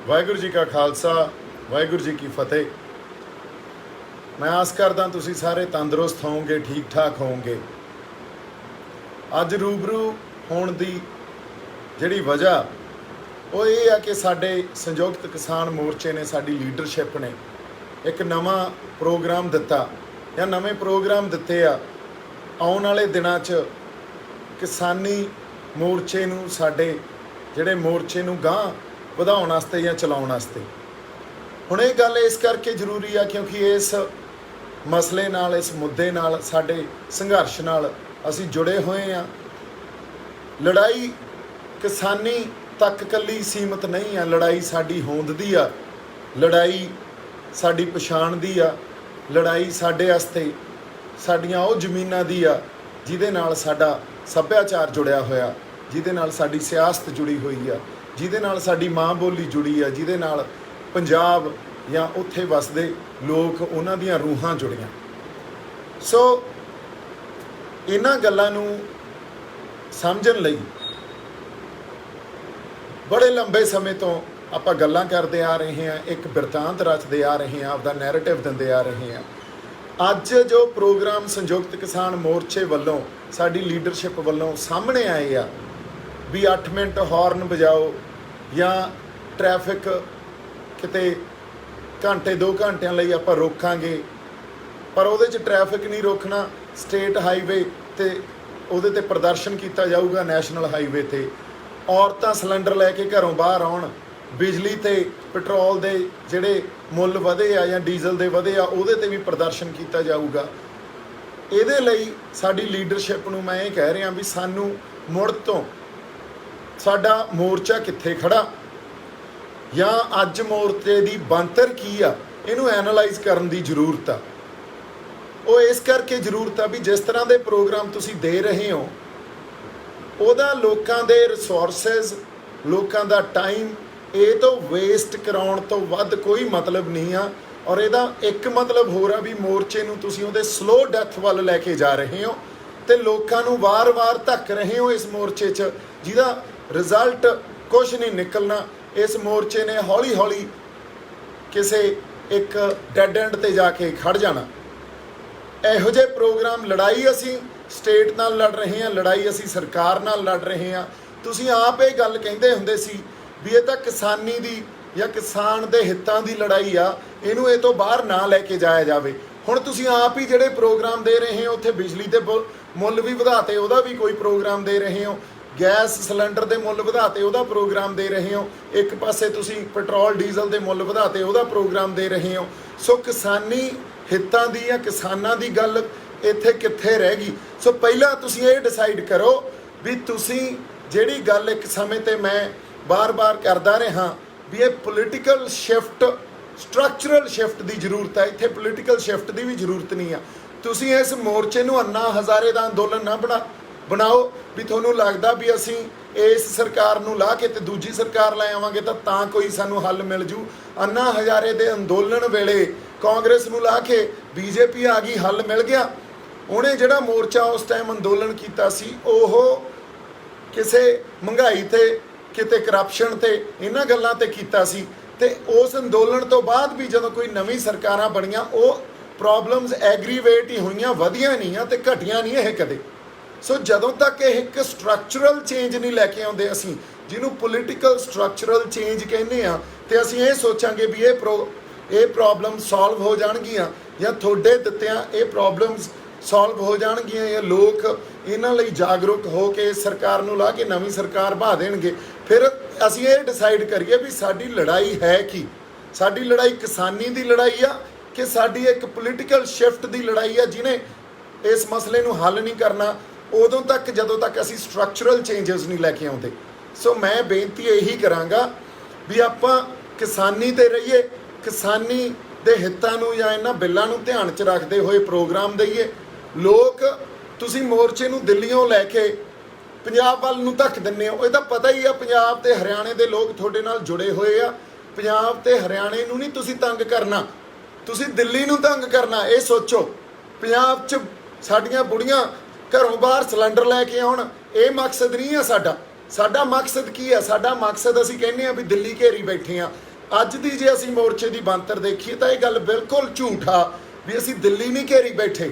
ਵਾਹਿਗੁਰੂ जी का खालसा वाहिगुरू जी की फतेह। मैं आस करदा तुसी सारे तंदुरुस्त होवोगे, ठीक ठाक होवोगे। अज रूबरू होण दी जिहड़ी वजह वो ये है कि साडे संयुक्त किसान मोर्चे ने, साडी लीडरशिप ने एक नवां प्रोग्राम दिता या नवें प्रोग्राम दिते आ। आउण वाले दिनां च किसानी मोर्चे नूं, साडे जिहड़े मोर्चे नूं गांह ਵਧਾਉਣ ਵਾਸਤੇ ਜਾਂ ਚਲਾਉਣ ਵਾਸਤੇ। ਹੁਣ ਇਹ ਗੱਲ ਇਸ ਕਰਕੇ ਜ਼ਰੂਰੀ ਆ ਕਿਉਂਕਿ ਇਸ ਮਸਲੇ ਨਾਲ, ਇਸ ਮੁੱਦੇ ਨਾਲ, ਸਾਡੇ ਸੰਘਰਸ਼ ਨਾਲ ਅਸੀਂ ਜੁੜੇ ਹੋਏ ਆ। ਲੜਾਈ ਕਿਸਾਨੀ ਤੱਕ ਇਕੱਲੀ ਸੀਮਤ ਨਹੀਂ ਆ, ਲੜਾਈ ਸਾਡੀ ਹੋਂਦ ਦੀ ਆ, ਲੜਾਈ ਸਾਡੀ ਪਛਾਣ ਦੀ ਆ, ਲੜਾਈ ਸਾਡੇ ਵਾਸਤੇ ਸਾਡੀਆਂ ਉਹ ਜ਼ਮੀਨਾਂ ਦੀ ਆ ਜਿਹਦੇ ਨਾਲ ਸਾਡਾ ਸੱਭਿਆਚਾਰ ਜੁੜਿਆ ਹੋਇਆ, ਜਿਹਦੇ ਨਾਲ ਸਾਡੀ ਸਿਆਸਤ ਜੁੜੀ ਹੋਈ ਆ, ਜਿਹਦੇ ਨਾਲ ਸਾਡੀ ਮਾਂ ਬੋਲੀ ਜੁੜੀ ਆ, ਜਿਹਦੇ ਨਾਲ ਪੰਜਾਬ ਜਾਂ ਉੱਥੇ ਵਸਦੇ ਲੋਕ, ਉਹਨਾਂ ਦੀਆਂ ਰੂਹਾਂ ਜੁੜੀਆਂ। ਸੋ ਇਹਨਾਂ ਗੱਲਾਂ ਨੂੰ ਸਮਝਣ ਲਈ ਬੜੇ ਲੰਬੇ ਸਮੇਂ ਤੋਂ ਆਪਾਂ ਗੱਲਾਂ ਕਰਦੇ ਆ ਰਹੇ ਹਾਂ, ਇੱਕ ਬਿਰਤਾਂਤ ਰਚਦੇ ਆ ਰਹੇ ਹਾਂ, ਆਪਦਾ ਨੈਰੇਟਿਵ ਦਿੰਦੇ ਆ ਰਹੇ ਹਾਂ। ਅੱਜ ਜੋ ਪ੍ਰੋਗਰਾਮ ਸੰਯੁਕਤ ਕਿਸਾਨ ਮੋਰਚੇ ਵੱਲੋਂ, ਸਾਡੀ ਲੀਡਰਸ਼ਿਪ ਵੱਲੋਂ ਸਾਹਮਣੇ ਆਏ ਆ ਵੀ 8 ਮਿੰਟ ਹੌਰਨ ਵਜਾਓ ਜਾਂ ਟ੍ਰੈਫਿਕ ਕਿਤੇ ਘੰਟੇ 2 ਘੰਟਿਆਂ ਲਈ ਆਪਾਂ ਰੋਕਾਂਗੇ, ਪਰ ਉਹਦੇ 'ਚ ਟ੍ਰੈਫਿਕ ਨਹੀਂ ਰੋਕਣਾ। ਸਟੇਟ ਹਾਈਵੇ 'ਤੇ ਉਹਦੇ 'ਤੇ ਪ੍ਰਦਰਸ਼ਨ ਕੀਤਾ ਜਾਊਗਾ, ਨੈਸ਼ਨਲ ਹਾਈਵੇ 'ਤੇ ਔਰਤਾਂ ਸਿਲੰਡਰ ਲੈ ਕੇ ਘਰੋਂ ਬਾਹਰ ਆਉਣ, ਬਿਜਲੀ ਤੇ ਪੈਟਰੋਲ ਦੇ ਜਿਹੜੇ ਮੁੱਲ ਵਧੇ ਆ ਜਾਂ ਡੀਜ਼ਲ ਦੇ ਵਧੇ ਆ ਉਹਦੇ 'ਤੇ ਵੀ ਪ੍ਰਦਰਸ਼ਨ ਕੀਤਾ ਜਾਊਗਾ। ਇਹਦੇ ਲਈ ਸਾਡੀ ਲੀਡਰਸ਼ਿਪ ਨੂੰ ਮੈਂ ਇਹ ਕਹਿ ਰਿਹਾ ਵੀ ਸਾਨੂੰ ਮੁੜ ਤੋਂ ਸਾਡਾ ਮੋਰਚਾ ਕਿੱਥੇ ਖੜਾ ਜਾਂ ਅੱਜ ਮੋਰਚੇ ਦੀ ਬਣਤਰ ਕੀ ਆ, ਇਹਨੂੰ ਐਨਾਲਾਈਜ਼ ਕਰਨ ਦੀ ਜ਼ਰੂਰਤ ਆ। ਉਹ ਇਸ ਕਰਕੇ ਜ਼ਰੂਰਤ ਆ ਵੀ ਜਿਸ ਤਰ੍ਹਾਂ ਦੇ ਪ੍ਰੋਗਰਾਮ ਤੁਸੀਂ ਦੇ ਰਹੇ ਹੋ ਉਹਦਾ ਲੋਕਾਂ ਦੇ ਰਿਸੋਰਸਿਸ, ਲੋਕਾਂ ਦਾ ਟਾਈਮ ਇਹ ਤੋਂ ਵੇਸਟ ਕਰਾਉਣ ਤੋਂ ਵੱਧ ਕੋਈ ਮਤਲਬ ਨਹੀਂ ਆ। ਔਰ ਇਹਦਾ ਇੱਕ ਮਤਲਬ ਹੋਰ ਆ ਵੀ ਮੋਰਚੇ ਨੂੰ ਤੁਸੀਂ ਉਹਦੇ ਸਲੋ ਡੈਥ ਵੱਲ ਲੈ ਕੇ ਜਾ ਰਹੇ ਹੋ ਅਤੇ ਲੋਕਾਂ ਨੂੰ ਵਾਰ-ਵਾਰ ਧੱਕ ਰਹੇ ਹੋ ਇਸ ਮੋਰਚੇ 'ਚ, ਜਿਹਦਾ ਰਿਜ਼ਲਟ ਕੁਛ ਨਹੀਂ ਨਿਕਲਣਾ। ਇਸ ਮੋਰਚੇ ਨੇ ਹੌਲੀ ਹੌਲੀ ਕਿਸੇ ਇੱਕ ਡੈਡ ਐਂਡ 'ਤੇ ਜਾ ਕੇ ਖੜ ਜਾਣਾ। ਇਹੋ ਜਿਹੇ ਪ੍ਰੋਗਰਾਮ, ਲੜਾਈ ਅਸੀਂ ਸਟੇਟ ਨਾਲ ਲੜ ਰਹੇ ਹਾਂ, ਲੜਾਈ ਅਸੀਂ ਸਰਕਾਰ ਨਾਲ ਲੜ ਰਹੇ ਹਾਂ। ਤੁਸੀਂ ਆਪ ਇਹ ਗੱਲ ਕਹਿੰਦੇ ਹੁੰਦੇ ਸੀ ਵੀ ਇਹ ਤਾਂ ਕਿਸਾਨੀ ਦੀ ਜਾਂ ਕਿਸਾਨ ਦੇ ਹਿੱਤਾਂ ਦੀ ਲੜਾਈ ਆ, ਇਹਨੂੰ ਇਹ ਤੋਂ ਬਾਹਰ ਨਾ ਲੈ ਕੇ ਜਾਇਆ ਜਾਵੇ। ਹੁਣ ਤੁਸੀਂ ਆਪ ਹੀ ਜਿਹੜੇ ਪ੍ਰੋਗਰਾਮ ਦੇ ਰਹੇ ਹੋ, ਉੱਥੇ ਬਿਜਲੀ ਦੇ ਮੁੱਲ ਵੀ ਵਧਾਤੇ, ਉਹਦਾ ਵੀ ਕੋਈ ਪ੍ਰੋਗਰਾਮ ਦੇ ਰਹੇ ਹੋ, ਗੈਸ ਸਿਲੰਡਰ ਦੇ ਮੁੱਲ ਵਧਾਤੇ, ਉਹਦਾ ਪ੍ਰੋਗਰਾਮ ਦੇ ਰਹੇ ਹੋ, ਇੱਕ ਪਾਸੇ ਤੁਸੀਂ ਪੈਟਰੋਲ ਡੀਜ਼ਲ ਦੇ ਮੁੱਲ ਵਧਾਤੇ, ਉਹਦਾ ਪ੍ਰੋਗਰਾਮ ਦੇ ਰਹੇ ਹੋ। ਸੋ ਕਿਸਾਨੀ ਹਿੱਤਾਂ ਦੀ ਜਾਂ ਕਿਸਾਨਾਂ ਦੀ ਗੱਲ ਇੱਥੇ ਕਿੱਥੇ ਰਹਿ ਗਈ? ਸੋ ਪਹਿਲਾਂ ਤੁਸੀਂ ਇਹ ਡਿਸਾਈਡ ਕਰੋ ਵੀ ਤੁਸੀਂ ਜਿਹੜੀ ਗੱਲ ਇੱਕ ਸਮੇਂ 'ਤੇ ਮੈਂ ਬਾਰ-ਬਾਰ ਕਰਦਾ ਰਿਹਾ ਵੀ ਇਹ ਪੋਲੀਟੀਕਲ ਸ਼ਿਫਟ, ਸਟਰਕਚਰਲ ਸ਼ਿਫਟ ਦੀ ਜ਼ਰੂਰਤ ਹੈ। ਇੱਥੇ ਪੋਲੀਟੀਕਲ ਸ਼ਿਫਟ ਦੀ ਵੀ ਜ਼ਰੂਰਤ ਨਹੀਂ ਆ। ਤੁਸੀਂ ਇਸ ਮੋਰਚੇ ਨੂੰ ਅੰਨਾ ਹਜ਼ਾਰੇ ਦਾ ਅੰਦੋਲਨ ਨਾ ਬਣਾਓ ਵੀ ਤੁਹਾਨੂੰ ਲੱਗਦਾ ਵੀ ਅਸੀਂ ਇਸ ਸਰਕਾਰ ਨੂੰ ਲਾ ਕੇ ਤੇ ਦੂਜੀ ਸਰਕਾਰ ਲੈ ਆਵਾਂਗੇ ਤਾਂ ਕੋਈ ਸਾਨੂੰ ਹੱਲ ਮਿਲ ਜੂ। ਅੰਨਾ ਹਜ਼ਾਰੇ ਦੇ ਅੰਦੋਲਨ ਵੇਲੇ ਕਾਂਗਰਸ ਨੂੰ ਲਾ ਕੇ ਬੀਜੇਪੀ ਆ ਗਈ, ਹੱਲ ਮਿਲ ਗਿਆ। ਉਹਨੇ ਜਿਹੜਾ ਮੋਰਚਾ ਉਸ ਟਾਈਮ ਅੰਦੋਲਨ ਕੀਤਾ ਸੀ ਉਹ ਕਿਸੇ ਮਹਿੰਗਾਈ 'ਤੇ, ਕਿਤੇ ਕਰਪਸ਼ਨ 'ਤੇ, ਇਹਨਾਂ ਗੱਲਾਂ 'ਤੇ ਕੀਤਾ ਸੀ। ਅਤੇ ਉਸ ਅੰਦੋਲਨ ਤੋਂ ਬਾਅਦ ਵੀ ਜਦੋਂ ਕੋਈ ਨਵੀਂ ਸਰਕਾਰਾਂ ਬਣੀਆਂ ਉਹ ਪ੍ਰੋਬਲਮਸ ਐਗਰੀਵੇਟ ਹੀ ਹੋਈਆਂ, ਵਧੀਆਂ ਨਹੀਂ ਆ ਅਤੇ ਘਟੀਆਂ ਨਹੀਂ ਇਹ ਕਦੇ। ਸੋ ਜਦੋਂ ਤੱਕ ਇਹ ਇੱਕ ਸਟਰਕਚਰਲ ਚੇਂਜ ਨਹੀਂ ਲੈ ਕੇ ਆਉਂਦੇ, ਅਸੀਂ ਜਿਹਨੂੰ ਪੋਲੀਟੀਕਲ ਸਟਰਕਚਰਲ ਚੇਂਜ ਕਹਿੰਦੇ ਆ, ਅਤੇ ਅਸੀਂ ਇਹ ਸੋਚਾਂਗੇ ਵੀ ਇਹ ਪ੍ਰੋਬਲਮ ਸੋਲਵ ਹੋ ਜਾਣਗੀਆਂ ਜਾਂ ਤੁਹਾਡੇ ਦਿੱਤਿਆਂ ਇਹ ਪ੍ਰੋਬਲਮਸ ਸੋਲਵ ਹੋ ਜਾਣਗੀਆਂ ਜਾਂ ਲੋਕ ਇਹਨਾਂ ਲਈ ਜਾਗਰੂਕ ਹੋ ਕੇ ਸਰਕਾਰ ਨੂੰ ਲਾ ਕੇ ਨਵੀਂ ਸਰਕਾਰ ਬਹਾ ਦੇਣਗੇ, ਫਿਰ ਅਸੀਂ ਇਹ ਡਿਸਾਈਡ ਕਰੀਏ ਵੀ ਸਾਡੀ ਲੜਾਈ ਹੈ ਕੀ। ਸਾਡੀ ਲੜਾਈ ਕਿਸਾਨੀ ਦੀ ਲੜਾਈ ਆ ਕਿ ਸਾਡੀ ਇੱਕ ਪੋਲੀਟੀਕਲ ਸ਼ਿਫਟ ਦੀ ਲੜਾਈ ਆ ਜਿਹਨੇ ਇਸ ਮਸਲੇ ਨੂੰ ਹੱਲ ਨਹੀਂ ਕਰਨਾ ਉਦੋਂ ਤੱਕ ਜਦੋਂ ਤੱਕ ਅਸੀਂ ਸਟਰਕਚਰਲ ਚੇਂਜਸ ਨਹੀਂ ਲੈ ਕੇ ਆਉਂਦੇ। ਸੋ ਮੈਂ ਬੇਨਤੀ ਇਹੀ ਕਰਾਂਗਾ ਵੀ ਆਪਾਂ ਕਿਸਾਨੀ 'ਤੇ ਰਹੀਏ, ਕਿਸਾਨੀ ਦੇ ਹਿੱਤਾਂ ਨੂੰ ਜਾਂ ਇਹਨਾਂ ਬਿੱਲਾਂ ਨੂੰ ਧਿਆਨ 'ਚ ਰੱਖਦੇ ਹੋਏ ਪ੍ਰੋਗਰਾਮ ਦਈਏ। ਲੋਕ ਤੁਸੀਂ ਮੋਰਚੇ ਨੂੰ ਦਿੱਲੀੋਂ ਲੈ ਕੇ ਪੰਜਾਬ ਵੱਲ ਨੂੰ ਧੱਕ ਦਿੰਦੇ ਹੋ, ਇਹ ਤਾਂ ਪਤਾ ਹੀ ਆ ਪੰਜਾਬ ਤੇ ਹਰਿਆਣੇ ਦੇ ਲੋਕ ਤੁਹਾਡੇ ਨਾਲ ਜੁੜੇ ਹੋਏ ਆ। ਪੰਜਾਬ ਤੇ ਹਰਿਆਣੇ ਨੂੰ ਨਹੀਂ ਤੁਸੀਂ ਤੰਗ ਕਰਨਾ, ਤੁਸੀਂ ਦਿੱਲੀ ਨੂੰ ਤੰਗ ਕਰਨਾ। ਇਹ ਸੋਚੋ ਪੰਜਾਬ 'ਚ ਸਾਡੀਆਂ ਬੁੜੀਆਂ ਘਰੋਂ ਬਾਹਰ ਸਿਲੰਡਰ ਲੈ ਕੇ ਆਉਣ, ਇਹ ਮਕਸਦ ਨਹੀਂ ਆ ਸਾਡਾ। ਸਾਡਾ ਮਕਸਦ ਕੀ ਆ? ਸਾਡਾ ਮਕਸਦ ਅਸੀਂ ਕਹਿੰਦੇ ਆ ਵੀ ਦਿੱਲੀ ਘੇਰੀ ਬੈਠੇ ਆ, ਅੱਜ ਦੀ ਜੇ ਅਸੀਂ ਮੋਰਚੇ ਦੀ ਬਣਤਰ ਦੇਖੀਏ ਤਾਂ ਇਹ ਗੱਲ ਬਿਲਕੁਲ ਝੂਠ ਆ ਵੀ ਅਸੀਂ ਦਿੱਲੀ ਨਹੀਂ ਘੇਰੀ ਬੈਠੇ।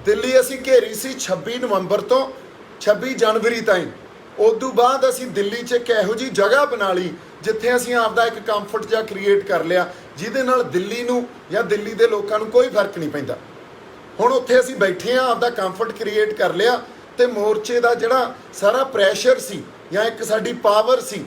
ਦਿੱਲੀ ਅਸੀਂ ਘੇਰੀ ਸੀ 26 ਨਵੰਬਰ ਤੋਂ 26 ਜਨਵਰੀ ਤਾਈਂ। ਉਦੋਂ ਬਾਅਦ ਅਸੀਂ ਦਿੱਲੀ 'ਚ ਇੱਕ ਇਹੋ ਜਿਹੀ ਜਗ੍ਹਾ ਬਣਾ ਲਈ ਜਿੱਥੇ ਅਸੀਂ ਆਪਦਾ ਇੱਕ ਕੰਫਰਟ ਜਿਹਾ ਕ੍ਰੀਏਟ ਕਰ ਲਿਆ, ਜਿਹਦੇ ਨਾਲ ਦਿੱਲੀ ਨੂੰ ਜਾਂ ਦਿੱਲੀ ਦੇ ਲੋਕਾਂ ਨੂੰ ਕੋਈ ਫਰਕ ਨਹੀਂ ਪੈਂਦਾ। ਹੁਣ ਉੱਥੇ ਅਸੀਂ ਬੈਠੇ ਹਾਂ, ਆਪਦਾ ਕੰਫਰਟ ਕ੍ਰੀਏਟ ਕਰ ਲਿਆ, ਤੇ ਮੋਰਚੇ ਦਾ ਜਿਹੜਾ ਸਾਰਾ ਪ੍ਰੈਸ਼ਰ ਸੀ ਜਾਂ ਇੱਕ ਸਾਡੀ ਪਾਵਰ ਸੀ,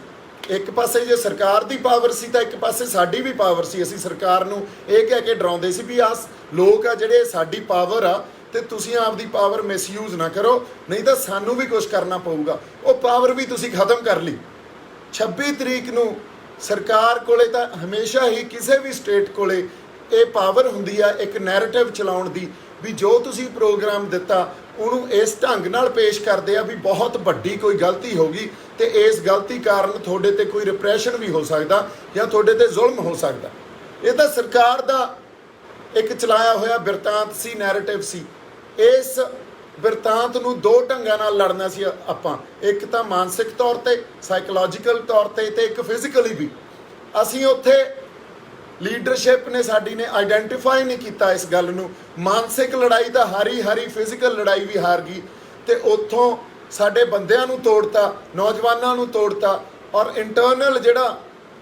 ਇੱਕ ਪਾਸੇ ਜੇ ਸਰਕਾਰ ਦੀ ਪਾਵਰ ਸੀ ਤਾਂ ਇੱਕ ਪਾਸੇ ਸਾਡੀ ਵੀ ਪਾਵਰ ਸੀ। ਅਸੀਂ ਸਰਕਾਰ ਨੂੰ ਇਹ ਕਹਿ ਕੇ ਡਰਾਉਂਦੇ ਸੀ ਵੀ ਆਹ ਲੋਕ ਆ ਜਿਹੜੇ ਸਾਡੀ ਪਾਵਰ ਆ ਤੇ ਤੁਸੀਂ ਆਪਦੀ ਪਾਵਰ ਮਿਸਯੂਜ਼ ਨਾ ਕਰੋ, ਨਹੀਂ ਤਾਂ ਸਾਨੂੰ ਵੀ ਕੁਝ ਕਰਨਾ ਪਊਗਾ। ਉਹ ਪਾਵਰ ਵੀ ਤੁਸੀਂ ਖਤਮ ਕਰ ਲਈ। 26 ਤਰੀਕ ਨੂੰ ਸਰਕਾਰ ਕੋਲੇ ਤਾਂ ਹਮੇਸ਼ਾ ਹੀ ਕਿਸੇ ਵੀ ਸਟੇਟ ਕੋਲੇ ਇਹ ਪਾਵਰ ਹੁੰਦੀ ਆ ਇੱਕ ਨੈਰੇਟਿਵ ਚਲਾਉਣ ਦੀ, ਵੀ ਜੋ ਤੁਸੀਂ ਪ੍ਰੋਗਰਾਮ ਦਿੱਤਾ ਉਹਨੂੰ ਇਸ ਢੰਗ ਨਾਲ ਪੇਸ਼ ਕਰਦੇ ਆ ਵੀ ਬਹੁਤ ਵੱਡੀ ਕੋਈ ਗਲਤੀ ਹੋ ਗਈ ਤੇ ਇਸ ਗਲਤੀ ਕਾਰਨ ਤੁਹਾਡੇ ਤੇ ਕੋਈ ਰਿਪਰੈਸ਼ਨ ਵੀ ਹੋ ਸਕਦਾ ਜਾਂ ਤੁਹਾਡੇ ਤੇ ਜ਼ੁਲਮ ਹੋ ਸਕਦਾ। ਇਹ ਤਾਂ ਸਰਕਾਰ ਦਾ ਇੱਕ ਚਲਾਇਆ ਹੋਇਆ ਬਿਰਤਾਂਤ ਸੀ, ਨੈਰੇਟਿਵ ਸੀ। ਇਸ ਬਿਰਤਾਂਤ ਨੂੰ ਦੋ ਢੰਗਾਂ ਨਾਲ ਲੜਨਾ ਸੀ ਆਪਾਂ, ਇੱਕ ਤਾਂ ਮਾਨਸਿਕ ਤੌਰ ਤੇ, ਸਾਈਕੋਲੋਜੀਕਲ ਤੌਰ ਤੇ, ਤੇ ਇੱਕ ਫਿਜ਼ੀਕਲੀ ਵੀ। ਅਸੀਂ ਉੱਥੇ ਲੀਡਰਸ਼ਿਪ ਨੇ ਸਾਡੀ ਨੇ ਆਈਡੈਂਟੀਫਾਈ ਨਹੀਂ ਕੀਤਾ ਇਸ ਗੱਲ ਨੂੰ। ਮਾਨਸਿਕ ਲੜਾਈ ਤਾਂ ਹਾਰੀ ਫਿਜ਼ੀਕਲ ਲੜਾਈ ਵੀ ਹਾਰ ਗਈ, ਤੇ ਉੱਥੋਂ ਸਾਡੇ ਬੰਦਿਆਂ ਨੂੰ ਤੋੜਤਾ, ਨੌਜਵਾਨਾਂ ਨੂੰ ਤੋੜਤਾ, ਔਰ ਇੰਟਰਨਲ ਜਿਹੜਾ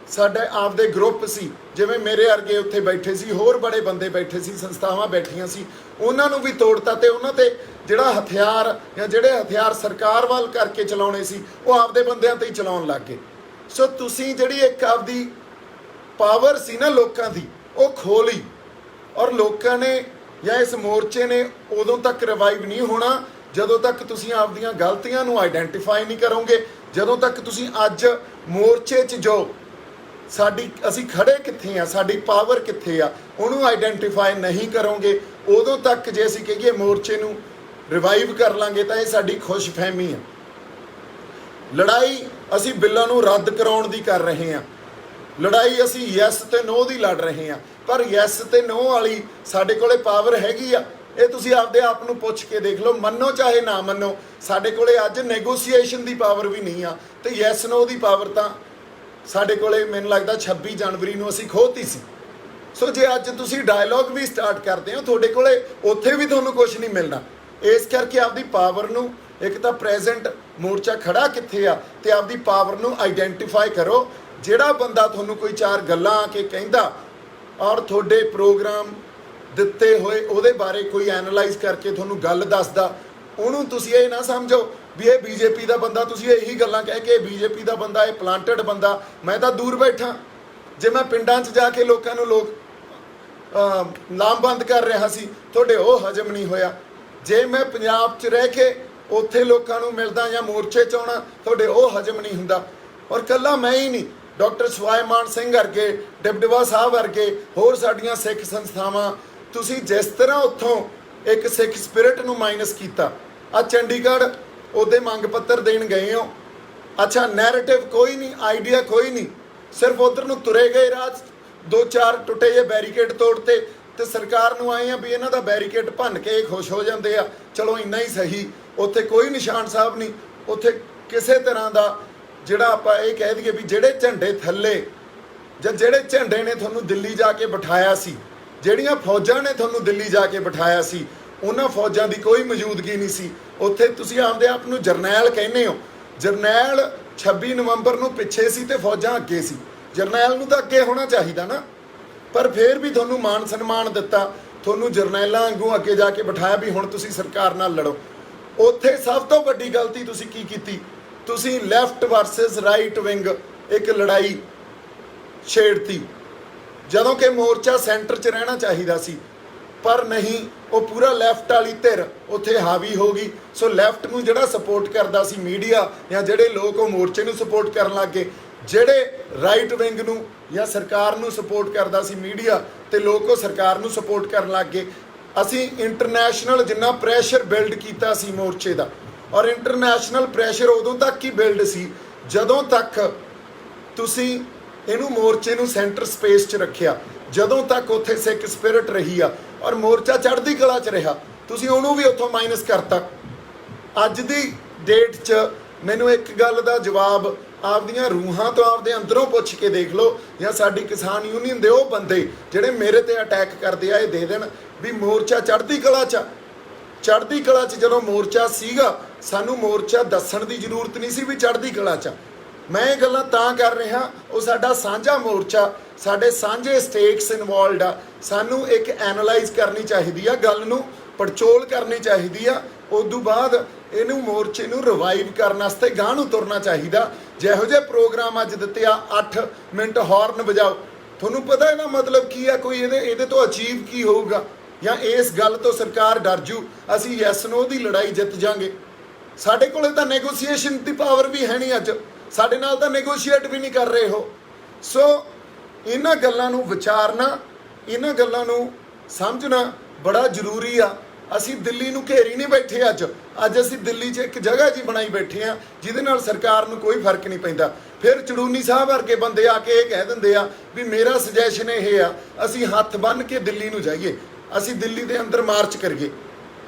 ਸਾਡੇ ਆਪਦੇ ਗਰੁੱਪ ਸੀ, ਜਿਵੇਂ ਮੇਰੇ ਵਰਗੇ ਉੱਥੇ ਬੈਠੇ ਸੀ, ਹੋਰ ਬੜੇ ਬੰਦੇ ਬੈਠੇ ਸੀ, ਸੰਸਥਾਵਾਂ ਬੈਠੀਆਂ ਸੀ, ਉਹਨਾਂ ਨੂੰ ਵੀ ਤੋੜਤਾ, ਤੇ ਉਹਨਾਂ ਤੇ ਜਿਹੜਾ ਹਥਿਆਰ ਜਾਂ ਜਿਹੜੇ ਹਥਿਆਰ ਸਰਕਾਰ ਵੱਲ ਕਰਕੇ ਚਲਾਉਣੇ ਸੀ ਉਹ ਆਪਦੇ ਬੰਦਿਆਂ ਤੇ ਹੀ ਚਲਾਉਣ ਲੱਗ ਗਏ। ਸੋ ਤੁਸੀਂ ਜਿਹੜੀ ਇੱਕ ਆਪਦੀ ਪਾਵਰ ਸੀ ਨਾ ਲੋਕਾਂ ਦੀ, ਉਹ ਖੋਹ ਲਈ, ਔਰ ਲੋਕਾਂ ਨੇ ਜਾਂ ਇਸ ਮੋਰਚੇ ਨੇ ਉਦੋਂ ਤੱਕ ਰਿਵਾਈਵ ਨਹੀਂ ਹੋਣਾ ਜਦੋਂ ਤੱਕ ਤੁਸੀਂ ਆਪਦੀਆਂ ਗਲਤੀਆਂ ਨੂੰ ਆਈਡੈਂਟੀਫਾਈ ਨਹੀਂ ਕਰੋਗੇ, ਜਦੋਂ ਤੱਕ ਤੁਸੀਂ ਅੱਜ ਮੋਰਚੇ 'ਚ ਜੋ ਅਸੀਂ ਖੜੇ ਕਿੱਥੇ ਆ, ਸਾਡੀ ਪਾਵਰ ਕਿੱਥੇ ਆ, ਉਹਨੂੰ ਆਈਡੈਂਟੀਫਾਈ ਨਹੀਂ ਕਰੋਗੇ, ਉਦੋਂ ਤੱਕ ਜੇ ਅਸੀਂ ਕਹੀਏ ਮੋਰਚੇ ਨੂੰ ਰਿਵਾਈਵ ਕਰ ਲਾਂਗੇ ਤਾਂ ਇਹ ਸਾਡੀ ਖੁਸ਼ਫਹਿਮੀ ਆ। ਲੜਾਈ ਅਸੀਂ ਬਿੱਲਾਂ ਨੂੰ ਰੱਦ ਕਰਾਉਣ ਦੀ ਕਰ ਰਹੇ ਹਾਂ, ਲੜਾਈ ਅਸੀਂ ਯੈਸ ਤੇ ਨੋ ਦੀ ਲੜ ਰਹੇ ਹਾਂ, ਪਰ ਯੈਸ ਤੇ ਨੋ ਵਾਲੀ ਸਾਡੇ ਕੋਲੇ ਪਾਵਰ ਹੈਗੀ ਆ। ਇਹ ਤੁਸੀਂ ਆਪਦੇ ਆਪ ਨੂੰ ਪੁੱਛ ਕੇ ਦੇਖ ਲਓ, ਮੰਨੋ ਚਾਹੇ ਨਾ ਮੰਨੋ, ਸਾਡੇ ਕੋਲੇ ਅੱਜ ਨੈਗੋਸੀਏਸ਼ਨ ਦੀ ਪਾਵਰ ਵੀ ਨਹੀਂ ਆ, ਤੇ ਯੈਸ ਨੋ ਦੀ ਪਾਵਰ ਤਾਂ ਸਾਡੇ ਕੋਲੇ ਮੈਨੂੰ ਲੱਗਦਾ 26 ਜਨਵਰੀ ਨੂੰ ਅਸੀਂ ਖੋਹਤੀ ਸੀ। ਸੋ ਜੇ ਅੱਜ ਤੁਸੀਂ ਡਾਇਲੌਗ ਵੀ ਸਟਾਰਟ ਕਰਦੇ ਹੋ, ਤੁਹਾਡੇ ਕੋਲੇ ਉੱਥੇ ਵੀ ਤੁਹਾਨੂੰ ਕੁਝ ਨਹੀਂ ਮਿਲਣਾ। ਇਸ ਕਰਕੇ ਆਪਦੀ ਪਾਵਰ ਨੂੰ, ਇੱਕ ਤਾਂ ਪ੍ਰੈਜ਼ੈਂਟ ਮੋਰਚਾ ਖੜਾ ਕਿੱਥੇ ਆ, ਤੇ ਆਪਦੀ ਪਾਵਰ ਨੂੰ ਆਈਡੈਂਟੀਫਾਈ ਕਰੋ। ਜਿਹੜਾ ਬੰਦਾ ਤੁਹਾਨੂੰ ਕੋਈ ਚਾਰ ਗੱਲਾਂ ਆ ਕੇ ਕਹਿੰਦਾ ਔਰ ਤੁਹਾਡੇ ਪ੍ਰੋਗਰਾਮ ਦਿੱਤੇ ਹੋਏ ਉਹਦੇ ਬਾਰੇ ਕੋਈ ਐਨਾਲਾਈਜ਼ ਕਰਕੇ ਤੁਹਾਨੂੰ ਗੱਲ ਦੱਸਦਾ, ਉਹਨੂੰ ਤੁਸੀਂ ਇਹ ਨਾ ਸਮਝੋ ਵੀ ਇਹ ਬੀਜੇਪੀ ਦਾ ਬੰਦਾ, ਤੁਸੀਂ ਇਹੀ ਗੱਲਾਂ ਕਹਿ ਕੇ ਬੀਜੇਪੀ ਦਾ ਬੰਦਾ, ਇਹ ਪਲਾਂਟਡ ਬੰਦਾ। ਮੈਂ ਤਾਂ ਦੂਰ ਬੈਠਾ, ਜੇ ਮੈਂ ਪਿੰਡਾਂ 'ਚ ਜਾ ਕੇ ਲੋਕਾਂ ਨੂੰ ਲਾਮਬੰਦ ਕਰ ਰਿਹਾ ਸੀ, ਤੁਹਾਡੇ ਉਹ ਹਜਮ ਨਹੀਂ ਹੋਇਆ। ਜੇ ਮੈਂ ਪੰਜਾਬ 'ਚ ਰਹਿ ਕੇ ਉੱਥੇ ਲੋਕਾਂ ਨੂੰ ਮਿਲਦਾ ਜਾਂ ਮੋਰਚੇ 'ਚ ਆਉਣਾ, ਤੁਹਾਡੇ ਉਹ ਹਜਮ ਨਹੀਂ ਹੁੰਦਾ। ਔਰ ਇਕੱਲਾ ਮੈਂ ਹੀ ਨਹੀਂ, ਡਾਕਟਰ ਸਵਾਈਮਾਨ ਸਿੰਘ ਵਰਗੇ, ਡਿਬਡਵਾ ਸਾਹਿਬ ਵਰਗੇ, ਹੋਰ ਸਾਡੀਆਂ ਸਿੱਖ ਸੰਸਥਾਵਾਂ, ਤੁਸੀਂ ਜਿਸ ਤਰ੍ਹਾਂ ਉੱਥੋਂ ਇੱਕ ਸਿੱਖ ਸਪਿਰਿਟ ਨੂੰ ਮਾਈਨਸ ਕੀਤਾ। ਆ ਚੰਡੀਗੜ੍ਹ ਉਹਦੇ ਮੰਗ ਪੱਤਰ ਦੇਣ ਗਏ ਹੋ, ਅੱਛਾ ਨੈਰੇਟਿਵ ਕੋਈ ਨਹੀਂ, ਆਈਡੀਆ ਕੋਈ ਨਹੀਂ, ਸਿਰਫ ਉੱਧਰ ਨੂੰ ਤੁਰੇ ਗਏ ਰਾਹ 2-4 ਟੁੱਟੇ ਜਿਹੇ ਬੈਰੀਕੇਡ ਤੋੜਤੇ, ਤੇ ਸਰਕਾਰ ਨੂੰ ਆਏ ਆ ਵੀ ਇਹਨਾਂ ਦਾ ਬੈਰੀਕੇਡ ਭੰਨ ਕੇ ਇਹ ਖੁਸ਼ ਹੋ ਜਾਂਦੇ ਆ, ਚਲੋ ਇੰਨਾ ਹੀ ਸਹੀ। ਉੱਥੇ ਕੋਈ ਨਿਸ਼ਾਨ ਸਾਹਿਬ ਨਹੀਂ, ਉੱਥੇ ਕਿਸੇ ਤਰ੍ਹਾਂ ਦਾ ਜਿਹੜਾ ਆਪਾਂ ਇਹ ਕਹਿ ਦਈਏ ਵੀ ਜਿਹੜੇ ਝੰਡੇ ਥੱਲੇ ਜਾਂ ਜਿਹੜੇ ਝੰਡੇ ਨੇ ਤੁਹਾਨੂੰ ਦਿੱਲੀ ਜਾ ਕੇ ਬਿਠਾਇਆ ਸੀ, ਜਿਹੜੀਆਂ ਫੌਜਾਂ ਨੇ ਤੁਹਾਨੂੰ ਦਿੱਲੀ ਜਾ ਕੇ ਬਿਠਾਇਆ ਸੀ, ਉਹਨਾਂ ਫੌਜਾਂ ਦੀ ਕੋਈ ਮੌਜੂਦਗੀ ਨਹੀਂ ਸੀ ਉੱਥੇ। ਤੁਸੀਂ ਆਪਦੇ ਆਪ ਨੂੰ ਜਰਨੈਲ ਕਹਿੰਦੇ ਹੋ, ਜਰਨੈਲ 26 ਨਵੰਬਰ ਨੂੰ ਪਿੱਛੇ ਸੀ ਤੇ ਫੌਜਾਂ ਅੱਗੇ ਸੀ, ਜਰਨੈਲ ਨੂੰ ਤਾਂ ਅੱਗੇ ਹੋਣਾ ਚਾਹੀਦਾ ਨਾ, ਪਰ ਫਿਰ ਵੀ ਤੁਹਾਨੂੰ ਮਾਨ ਸਨਮਾਨ ਦਿੱਤਾ, ਤੁਹਾਨੂੰ ਜਰਨੈਲਾਂ ਵਾਂਗੂ ਅੱਗੇ ਜਾ ਕੇ ਬਿਠਾਇਆ ਵੀ ਹੁਣ ਤੁਸੀਂ ਸਰਕਾਰ ਨਾਲ ਲੜੋ। ਉੱਥੇ ਸਭ ਤੋਂ ਵੱਡੀ ਗਲਤੀ ਤੁਸੀਂ ਕੀ ਕੀਤੀ, ਤੁਸੀਂ ਲੈਫਟ ਵਰਸਸ ਰਾਈਟ ਵਿੰਗ ਇੱਕ ਲੜਾਈ ਛੇੜਤੀ, ਜਦੋਂ ਕਿ ਮੋਰਚਾ ਸੈਂਟਰ 'ਚ ਰਹਿਣਾ ਚਾਹੀਦਾ ਸੀ, ਪਰ ਨਹੀਂ, ਉਹ ਪੂਰਾ ਲੈਫਟ ਵਾਲੀ ਧਿਰ ਉੱਥੇ ਹਾਵੀ ਹੋ ਗਈ। ਸੋ ਲੈਫਟ ਨੂੰ ਜਿਹੜਾ ਸਪੋਰਟ ਕਰਦਾ ਸੀ ਮੀਡੀਆ ਜਾਂ ਜਿਹੜੇ ਲੋਕ, ਉਹ ਮੋਰਚੇ ਨੂੰ ਸਪੋਰਟ ਕਰਨ ਲੱਗ ਗਏ। ਜਿਹੜੇ ਰਾਈਟ ਵਿੰਗ ਨੂੰ ਜਾਂ ਸਰਕਾਰ ਨੂੰ ਸਪੋਰਟ ਕਰਦਾ ਸੀ ਮੀਡੀਆ ਤੇ ਲੋਕ, ਉਹ ਸਰਕਾਰ ਨੂੰ ਸਪੋਰਟ ਕਰਨ ਲੱਗ ਗਏ। ਅਸੀਂ ਇੰਟਰਨੈਸ਼ਨਲ ਜਿੰਨਾ ਪ੍ਰੈਸ਼ਰ ਬਿਲਡ ਕੀਤਾ ਸੀ ਮੋਰਚੇ ਦਾ, ਔਰ ਇੰਟਰਨੈਸ਼ਨਲ ਪ੍ਰੈਸ਼ਰ ਉਦੋਂ ਤੱਕ ਹੀ ਬਿਲਡ ਸੀ ਜਦੋਂ ਤੱਕ ਤੁਸੀਂ ਇਹਨੂੰ ਮੋਰਚੇ ਨੂੰ ਸੈਂਟਰ ਸਪੇਸ 'ਚ ਰੱਖਿਆ, ਜਦੋਂ ਤੱਕ ਉੱਥੇ ਸਿੱਖ ਸਪਿਰਿਟ ਰਹੀ ਆ ਔਰ ਮੋਰਚਾ ਚੜ੍ਹਦੀ ਕਲਾ 'ਚ ਰਿਹਾ, ਤੁਸੀਂ ਉਹਨੂੰ ਵੀ ਉੱਥੋਂ ਮਾਈਨਸ ਕਰਤਾ। ਅੱਜ ਦੀ ਡੇਟ 'ਚ ਮੈਨੂੰ ਇੱਕ ਗੱਲ ਦਾ ਜਵਾਬ ਆਪਦੀਆਂ ਰੂਹਾਂ ਤੋਂ ਆਪਦੇ ਅੰਦਰੋਂ ਪੁੱਛ ਕੇ ਦੇਖ ਲਓ, ਜਾਂ ਸਾਡੀ ਕਿਸਾਨ ਯੂਨੀਅਨ ਦੇ ਉਹ ਬੰਦੇ ਜਿਹੜੇ ਮੇਰੇ ਤੇ ਅਟੈਕ ਕਰਦੇ ਆ, ਇਹ ਦੇ ਦੇਣ ਵੀ ਮੋਰਚਾ ਚੜ੍ਹਦੀ ਕਲਾ 'ਚ। ਚੜ੍ਹਦੀ ਕਲਾ 'ਚ ਜਦੋਂ ਮੋਰਚਾ ਸੀਗਾ, ਸਾਨੂੰ ਮੋਰਚਾ ਦੱਸਣ ਦੀ ਜ਼ਰੂਰਤ ਨਹੀਂ ਸੀ ਵੀ ਚੜ੍ਹਦੀ ਕਲਾ 'ਚ। ਮੈਂ ਇਹ ਗੱਲਾਂ ਤਾਂ ਕਰ ਰਿਹਾ, ਉਹ ਸਾਡਾ ਸਾਂਝਾ ਮੋਰਚਾ, ਸਾਡੇ ਸਾਂਝੇ ਸਟੇਕਸ ਇਨਵੋਲਡ ਆ। ਸਾਨੂੰ ਇੱਕ ਐਨਾਲਾਈਜ਼ ਕਰਨੀ ਚਾਹੀਦੀ ਆ, ਗੱਲ ਨੂੰ ਪੜਚੋਲ ਕਰਨੀ ਚਾਹੀਦੀ ਆ। ਉਸ ਤੋਂ ਬਾਅਦ ਇਹਨੂੰ ਮੋਰਚੇ ਨੂੰ ਰਿਵਾਈਵ ਕਰਨ ਵਾਸਤੇ ਗਾਂਹ ਨੂੰ ਤੁਰਨਾ ਚਾਹੀਦਾ। ਜਿਹੋ ਜਿਹੇ ਪ੍ਰੋਗਰਾਮ ਅੱਜ ਦਿੱਤੇ ਆ, 8 ਮਿੰਟ ਹਾਰਨ ਵਜਾਓ, ਤੁਹਾਨੂੰ ਪਤਾ ਇਹਦਾ ਮਤਲਬ ਕੀ ਆ? ਕੋਈ ਇਹਦੇ ਤੋਂ ਅਚੀਵ ਕੀ ਹੋਊਗਾ? ਜਾਂ ਇਸ ਗੱਲ ਤੋਂ ਸਰਕਾਰ ਡਰ ਜੂ ਅਸੀਂ ਯੈਸ ਨੋ ਦੀ ਲੜਾਈ ਜਿੱਤ ਜਾਾਂਗੇ? ਸਾਡੇ ਕੋਲੇ ਤਾਂ ਨੈਗੋਸੀਏਸ਼ਨ ਦੀ ਪਾਵਰ ਵੀ ਹੈ ਨਹੀਂ। ਅੱਜ ਸਾਡੇ ਨਾਲ ਤਾਂ ਨੈਗੋਸ਼ੀਏਟ ਵੀ ਨਹੀਂ ਕਰ ਰਹੇ ਹੋ। ਸੋ ਇਹਨਾਂ ਗੱਲਾਂ ਨੂੰ ਵਿਚਾਰਨਾ, ਇਹਨਾਂ ਗੱਲਾਂ ਨੂੰ ਸਮਝਣਾ ਬੜਾ ਜ਼ਰੂਰੀ ਆ। ਅਸੀਂ ਦਿੱਲੀ ਨੂੰ ਘੇਰੀ ਨਹੀਂ ਬੈਠੇ। ਅੱਜ ਅਸੀਂ ਦਿੱਲੀ 'ਚ ਇੱਕ ਜਗ੍ਹਾ ਜੀ ਬਣਾਈ ਬੈਠੇ ਆ ਜਿਹਦੇ ਨਾਲ ਸਰਕਾਰ ਨੂੰ ਕੋਈ ਫਰਕ ਨਹੀਂ ਪੈਂਦਾ। ਫਿਰ ਚੜੂਨੀ ਸਾਹਿਬ ਵਰਗੇ ਬੰਦੇ ਆ ਕੇ ਇਹ ਕਹਿ ਦਿੰਦੇ ਆ ਵੀ ਮੇਰਾ ਸੁਜੈਸ਼ਨ ਇਹ ਆ, ਅਸੀਂ ਹੱਥ ਬੰਨ੍ਹ ਕੇ ਦਿੱਲੀ ਨੂੰ ਜਾਈਏ, ਅਸੀਂ ਦਿੱਲੀ ਦੇ ਅੰਦਰ ਮਾਰਚ ਕਰੀਏ।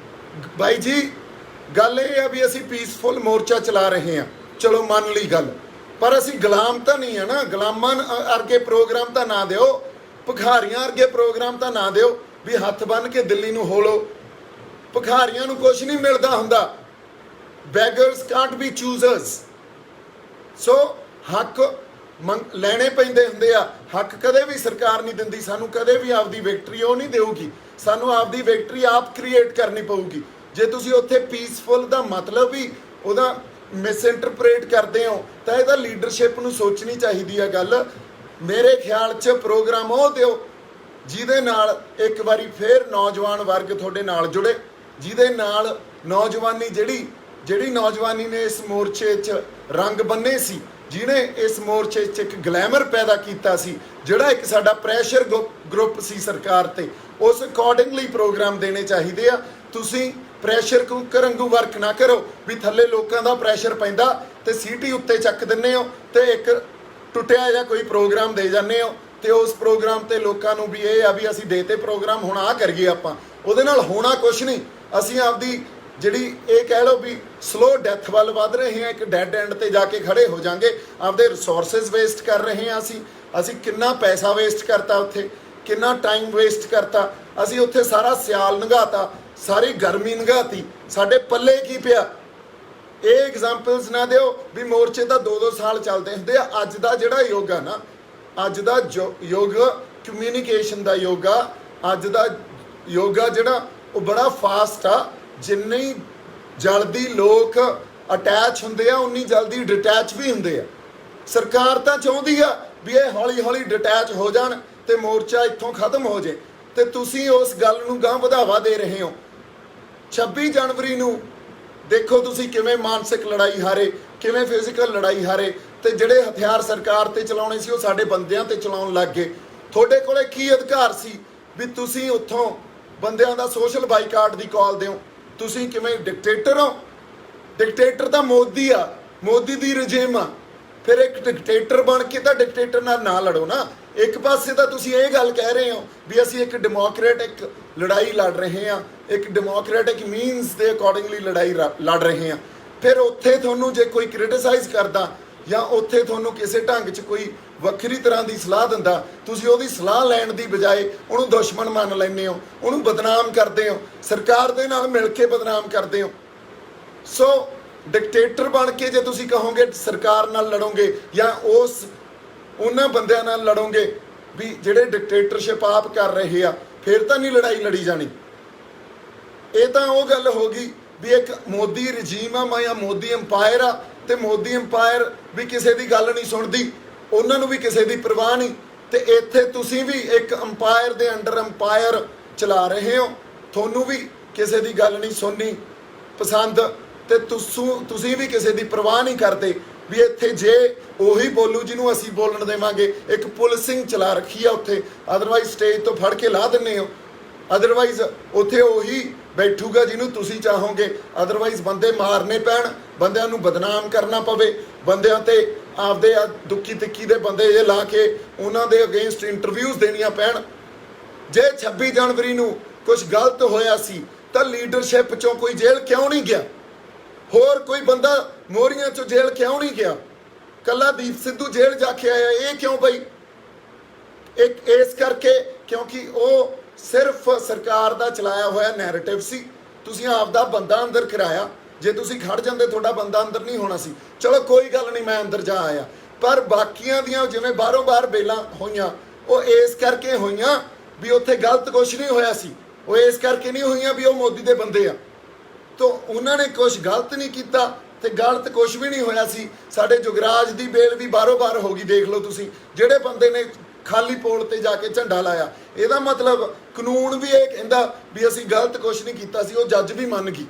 ਬਾਈ ਜੀ, ਗੱਲ ਇਹ ਆ ਵੀ ਅਸੀਂ ਪੀਸਫੁਲ ਮੋਰਚਾ ਚਲਾ ਰਹੇ ਹਾਂ, ਚਲੋ ਮੰਨ ਲਈ ਗੱਲ, ਪਰ ਅਸੀਂ ਗੁਲਾਮ ਤਾਂ ਨਹੀਂ ਹੈ ਨਾ। ਗੁਲਾਮਾਂ ਵਰਗੇ ਪ੍ਰੋਗਰਾਮ ਤਾਂ ਨਾ ਦਿਓ, ਭਿਖਾਰੀਆਂ ਵਰਗੇ ਪ੍ਰੋਗਰਾਮ ਤਾਂ ਨਾ ਦਿਓ ਵੀ ਹੱਥ ਬੰਨ੍ਹ ਕੇ ਦਿੱਲੀ ਨੂੰ ਹੋਲੋ। ਭਿਖਾਰੀਆਂ ਨੂੰ ਕੁਝ ਨਹੀਂ ਮਿਲਦਾ ਹੁੰਦਾ। ਬੈਗਰਸ ਕਾਂਟ ਬੀ ਚੂਜ਼ਰਸ। ਸੋ ਹੱਕ ਲੈਣੇ ਪੈਂਦੇ ਹੁੰਦੇ ਆ। ਹੱਕ ਕਦੇ ਵੀ ਸਰਕਾਰ ਨਹੀਂ ਦਿੰਦੀ ਸਾਨੂੰ, ਕਦੇ ਵੀ ਆਪਦੀ ਵਿਕਟਰੀ ਉਹ ਨਹੀਂ ਦੇਊਗੀ। ਸਾਨੂੰ ਆਪਦੀ ਵਿਕਟਰੀ ਆਪ ਕ੍ਰੀਏਟ ਕਰਨੀ ਪਊਗੀ। ਜੇ ਤੁਸੀਂ ਉੱਥੇ ਪੀਸਫੁਲ ਦਾ ਮਤਲਬ ਵੀ ਉਹਦਾ ਮਿਸਇੰਟਰਪ੍ਰੇਟ ਕਰਦੇ ਹੋ ਤਾਂ ਇਹਦਾ ਲੀਡਰਸ਼ਿਪ ਨੂੰ ਸੋਚਣੀ ਚਾਹੀਦੀ ਆ ਗੱਲ। ਮੇਰੇ ਖਿਆਲ 'ਚ ਪ੍ਰੋਗਰਾਮ ਉਹ ਦਿਓ ਜਿਹਦੇ ਨਾਲ ਇੱਕ ਵਾਰੀ ਫੇਰ ਨੌਜਵਾਨ ਵਰਗ ਤੁਹਾਡੇ ਨਾਲ ਜੁੜੇ, ਜਿਹਦੇ ਨਾਲ ਨੌਜਵਾਨੀ ਜਿਹੜੀ ਨੌਜਵਾਨੀ ਨੇ ਇਸ ਮੋਰਚੇ 'ਚ ਰੰਗ ਬੰਨੇ ਸੀ, ਜਿਹਨੇ ਇਸ ਮੋਰਚੇ 'ਚ ਇੱਕ ਗਲੈਮਰ ਪੈਦਾ ਕੀਤਾ ਸੀ, ਜਿਹੜਾ ਇੱਕ ਸਾਡਾ ਪ੍ਰੈਸ਼ਰ ਗਰੁੱਪ ਸੀ ਸਰਕਾਰ ਤੇ, ਉਸ ਅਕੋਰਡਿੰਗਲੀ ਪ੍ਰੋਗਰਾਮ ਦੇਣੇ ਚਾਹੀਦੇ ਆ। ਤੁਸੀਂ ਪ੍ਰੈਸ਼ਰ ਕੁੱਕਰ ਵਾਂਗੂ ਵਰਕ ਨਾ ਕਰੋ ਵੀ ਥੱਲੇ ਲੋਕਾਂ ਦਾ ਪ੍ਰੈਸ਼ਰ ਪੈਂਦਾ ਤੇ ਸੀਟੀ ਉੱਤੇ ਚੱਕ ਦਿੰਦੇ ਹੋ ਤੇ ਇੱਕ ਟੁੱਟਿਆ ਜਾਂ ਕੋਈ ਪ੍ਰੋਗਰਾਮ ਦੇ ਜਾਂਦੇ ਹੋ ਤੇ ਉਸ ਪ੍ਰੋਗਰਾਮ ਤੇ ਲੋਕਾਂ ਨੂੰ ਵੀ ਇਹ ਆ ਵੀ ਅਸੀਂ ਦੇਤੇ ਪ੍ਰੋਗਰਾਮ, ਹੁਣ ਆ ਕਰੀਏ ਆਪਾਂ। ਉਹਦੇ ਨਾਲ ਹੋਣਾ ਕੁਛ ਨਹੀਂ। ਅਸੀਂ ਆਪਦੀ ਜਿਹੜੀ ਇਹ ਕਹਿ ਲਓ ਵੀ ਸਲੋ ਡੈਥ ਵੱਲ ਵੱਧ ਰਹੇ ਹਾਂ, ਇੱਕ ਡੈਡ ਐਂਡ ਤੇ ਜਾ ਕੇ ਖੜੇ ਹੋ ਜਾਾਂਗੇ। ਆਪਦੇ ਰਿਸੋਰਸਿਸ ਵੇਸਟ ਕਰ ਰਹੇ ਹਾਂ। ਅਸੀਂ ਕਿੰਨਾ ਪੈਸਾ ਵੇਸਟ ਕਰਤਾ ਉੱਥੇ, ਕਿੰਨਾ ਟਾਈਮ ਵੇਸਟ ਕਰਤਾ। ਅਸੀਂ ਉੱਥੇ ਸਾਰਾ ਸਿਆਲ ਲੰਘਾਤਾ, ਸਾਰੀ ਗਰਮੀ ਲੰਘਾਤੀ, ਸਾਡੇ ਪੱਲੇ ਕੀ ਪਿਆ? ਇਹ ਐਗਜ਼ਾਮਪਲਸ ਨਾ ਦਿਓ ਵੀ ਮੋਰਚੇ ਤਾਂ 2-2 ਸਾਲ ਚੱਲਦੇ ਹੁੰਦੇ ਆ। ਅੱਜ ਦਾ ਜਿਹੜਾ ਯੁੱਗ ਆ ਨਾ, ਅੱਜ ਦਾ ਯੁੱਗ ਕਮਿਊਨੀਕੇਸ਼ਨ ਦਾ ਯੁੱਗ ਆ। ਅੱਜ ਦਾ ਯੁੱਗ ਆ ਜਿਹੜਾ ਉਹ ਬੜਾ ਫਾਸਟ ਆ। ਜਿੰਨੀ ਜਲਦੀ ਲੋਕ ਅਟੈਚ ਹੁੰਦੇ ਆ, ਉਨੀ ਜਲਦੀ ਡਿਟੈਚ ਵੀ ਹੁੰਦੇ ਆ। ਸਰਕਾਰ ਤਾਂ ਚਾਹੁੰਦੀ ਆ ਵੀ ਇਹ ਹੌਲੀ ਹੌਲੀ ਡਿਟੈਚ ਹੋ ਜਾਣ ਤੇ ਮੋਰਚਾ ਇੱਥੋਂ ਖਤਮ ਹੋ ਜੇ, ਤੇ ਤੁਸੀਂ ਉਸ ਗੱਲ ਨੂੰ ਗਾਂਹ ਵਧਾਵਾ ਦੇ ਰਹੇ ਹੋ। 26 ਜਨਵਰੀ ਨੂੰ ਦੇਖੋ ਤੁਸੀਂ ਕਿਵੇਂ ਮਾਨਸਿਕ ਲੜਾਈ ਹਾਰੇ, ਕਿਵੇਂ ਫਿਜ਼ੀਕਲ ਲੜਾਈ ਹਾਰੇ, ਤੇ ਜਿਹੜੇ ਹਥਿਆਰ ਸਰਕਾਰ ਤੇ ਚਲਾਉਣੇ ਸੀ ਉਹ ਸਾਡੇ ਬੰਦਿਆਂ ਤੇ ਚਲਾਉਣ ਲੱਗ ਗਏ। ਤੁਹਾਡੇ ਕੋਲੇ ਕੀ ਅਧਿਕਾਰ ਸੀ ਵੀ ਤੁਸੀਂ ਉੱਥੋਂ ਬੰਦਿਆਂ ਦਾ ਸੋਸ਼ਲ ਬਾਈਕਾਟ ਦੀ ਕਾਲ ਦਿਓ? ਤੁਸੀਂ ਕਿਵੇਂ ਡਿਕਟੇਟਰ ਹੋ? ਡਿਕਟੇਟਰ ਤਾਂ ਮੋਦੀ ਆ, ਮੋਦੀ ਦੀ ਰਜੀਮ ਆ। ਫਿਰ ਇੱਕ ਡਿਕਟੇਟਰ ਬਣ ਕੇ ਤਾਂ ਡਿਕਟੇਟਰ ਨਾਲ ਨਾ ਲੜੋ ਨਾ। ਇੱਕ ਪਾਸੇ ਤਾਂ ਤੁਸੀਂ ਇਹ ਗੱਲ ਕਹਿ ਰਹੇ ਹੋ ਵੀ ਅਸੀਂ ਇੱਕ ਡੈਮੋਕ੍ਰੈਟਿਕ ਲੜਾਈ ਲੜ ਰਹੇ ਹਾਂ, ਇੱਕ ਡੈਮੋਕ੍ਰੈਟਿਕ ਮੀਨਸ ਦੇ ਅਕੋਰਡਿੰਗਲੀ ਲੜਾਈ ਲੜ ਰਹੇ ਹਾਂ। ਫਿਰ ਉੱਥੇ ਤੁਹਾਨੂੰ ਜੇ ਕੋਈ ਕ੍ਰਿਟਿਸਾਈਜ਼ ਕਰਦਾ ਜਾਂ ਉੱਥੇ ਤੁਹਾਨੂੰ ਕਿਸੇ ਢੰਗ 'ਚ ਕੋਈ ਵੱਖਰੀ ਤਰ੍ਹਾਂ ਦੀ ਸਲਾਹ ਦਿੰਦਾ, ਤੁਸੀਂ ਉਹਦੀ ਸਲਾਹ ਲੈਣ ਦੀ ਬਜਾਏ ਉਹਨੂੰ ਦੁਸ਼ਮਣ ਮੰਨ ਲੈਂਦੇ ਹੋ, ਉਹਨੂੰ ਬਦਨਾਮ ਕਰਦੇ ਹੋ, ਸਰਕਾਰ ਦੇ ਨਾਲ ਮਿਲ ਕੇ ਬਦਨਾਮ ਕਰਦੇ ਹੋ। ਸੋ ਡਿਕਟੇਟਰ ਬਣ ਕੇ ਜੇ ਤੁਸੀਂ ਕਹੋਗੇ ਸਰਕਾਰ ਨਾਲ ਲੜੋਗੇ ਜਾਂ ਉਹਨਾਂ ਬੰਦਿਆਂ ਨਾਲ ਲੜੋਗੇ ਵੀ ਜਿਹੜੇ ਡਿਕਟੇਟਰਸ਼ਿਪ ਆਪ ਕਰ ਰਹੇ ਆ, ਫਿਰ ਤਾਂ ਨਹੀਂ ਲੜਾਈ ਲੜੀ ਜਾਣੀ। ਇਹ ਤਾਂ ਉਹ ਗੱਲ ਹੋ ਗਈ ਵੀ ਇੱਕ ਮੋਦੀ ਰਜੀਮ ਆ ਜਾਂ ਮੋਦੀ ਅੰਪਾਇਰ ਆ, ਤੇ ਮੋਦੀ ਅੰਪਾਇਰ ਵੀ ਕਿਸੇ ਦੀ ਗੱਲ ਨਹੀਂ ਸੁਣਦੀ, ਉਹਨਾਂ ਨੂੰ ਵੀ ਕਿਸੇ ਦੀ ਪਰਵਾਹ ਨਹੀਂ। ਤੇ ਇੱਥੇ ਤੁਸੀਂ ਵੀ ਇੱਕ ਅੰਪਾਇਰ ਦੇ ਅੰਡਰ ਅੰਪਾਇਰ ਚਲਾ ਰਹੇ ਹੋ, ਤੁਹਾਨੂੰ ਵੀ ਕਿਸੇ ਦੀ ਗੱਲ ਨਹੀਂ ਸੁਣਨੀ ਪਸੰਦ, ਤੇ ਤੁਸੀਂ ਵੀ ਕਿਸੇ ਦੀ ਪਰਵਾਹ ਨਹੀਂ ਕਰਦੇ ਵੀ ਇੱਥੇ ਜੇ ਉਹੀ ਬੋਲੂ ਜਿਹਨੂੰ ਅਸੀਂ ਬੋਲਣ ਦੇਵਾਂਗੇ। ਇੱਕ ਪੁਲਿਸਿੰਗ ਚਲਾ ਰੱਖੀ ਆ ਉੱਥੇ, ਅਦਰਵਾਈਜ਼ ਸਟੇਜ ਤੋਂ ਫੜ ਕੇ ਲਾ ਦਿੰਦੇ ਹੋ, ਅਦਰਵਾਈਜ਼ ਉੱਥੇ ਉਹੀ ਬੈਠੂਗਾ ਜਿਹਨੂੰ ਤੁਸੀਂ ਚਾਹੋਗੇ, ਅਦਰਵਾਈਜ਼ ਬੰਦੇ ਮਾਰਨੇ ਪੈਣ, ਬੰਦਿਆਂ ਨੂੰ ਬਦਨਾਮ ਕਰਨਾ ਪਵੇ, ਬੰਦਿਆਂ ਤੇ ਆਪਦੇ ਦੁੱਖੀ ਤਿੱਖੀ ਦੇ ਬੰਦੇ ਇਹ ਲਾ ਕੇ ਉਹਨਾਂ ਦੇ ਅਗੇਂਸਟ ਇੰਟਰਵਿਊਜ਼ ਦੇਣੀਆਂ ਪੈਣ। ਜੇ 26 ਜਨਵਰੀ ਨੂੰ ਕੁਝ ਗਲਤ ਹੋਇਆ ਸੀ ਤਾਂ ਲੀਡਰਸ਼ਿਪ 'ਚੋਂ ਕੋਈ ਜੇਲ੍ਹ ਕਿਉਂ ਨਹੀਂ ਗਿਆ? ਹੋਰ ਕੋਈ ਬੰਦਾ ਮੋਹਰੀਆਂ 'ਚੋਂ ਜੇਲ੍ਹ ਕਿਉਂ ਨਹੀਂ ਗਿਆ? ਕੱਲਾ ਦੀਪ ਸਿੱਧੂ ਜੇਲ੍ਹ ਜਾ ਕੇ ਆਇਆ। ਇਹ ਕਿਉਂ ਬਈ? ਇੱਕ ਇਸ ਕਰਕੇ ਕਿਉਂਕਿ ਉਹ ਸਿਰਫ ਸਰਕਾਰ ਦਾ ਚਲਾਇਆ ਹੋਇਆ ਨੈਰੇਟਿਵ ਸੀ। ਤੁਸੀਂ ਆਪਦਾ ਬੰਦਾ ਅੰਦਰ ਕਰਾਇਆ। ਜੇ ਤੁਸੀਂ ਖੜ ਜਾਂਦੇ ਤੁਹਾਡਾ ਬੰਦਾ ਅੰਦਰ ਨਹੀਂ ਹੋਣਾ ਸੀ। ਚਲੋ ਕੋਈ ਗੱਲ ਨਹੀਂ, ਮੈਂ ਅੰਦਰ ਜਾ ਆਇਆ। ਪਰ ਬਾਕੀਆਂ ਦੀਆਂ ਜਿਵੇਂ ਬਾਹਰੋਂ ਬਾਹਰ ਬੇਲਾਂ ਹੋਈਆਂ, ਉਹ ਇਸ ਕਰਕੇ ਹੋਈਆਂ ਵੀ ਉੱਥੇ ਗਲਤ ਕੁਛ ਨਹੀਂ ਹੋਇਆ ਸੀ। ਉਹ ਇਸ ਕਰਕੇ ਨਹੀਂ ਹੋਈਆਂ ਵੀ ਉਹ ਮੋਦੀ ਦੇ ਬੰਦੇ ਆ। ਤਾਂ ਉਹਨਾਂ ਨੇ ਕੁਛ ਗਲਤ ਨਹੀਂ ਕੀਤਾ ਤੇ ਗਲਤ ਕੁਛ ਵੀ ਨਹੀਂ ਹੋਇਆ ਸੀ। ਸਾਡੇ ਜੁਗਰਾਜ ਦੀ ਬੇਲ ਵੀ ਬਾਹਰੋਂ ਬਾਹਰ ਹੋ ਗਈ। ਦੇਖ ਲਓ ਤੁਸੀਂ, ਜਿਹੜੇ ਬੰਦੇ ਨੇ ਖਾਲੀ ਪੋਲ ਤੇ ਜਾ ਕੇ ਝੰਡਾ ਲਾਇਆ, ਇਹਦਾ ਮਤਲਬ ਕਾਨੂੰਨ ਵੀ ਇਹ ਕਹਿੰਦਾ ਵੀ ਅਸੀਂ ਗਲਤ ਕੁਛ ਨਹੀਂ ਕੀਤਾ ਸੀ। ਉਹ ਜੱਜ ਵੀ ਮੰਨ ਗਈ।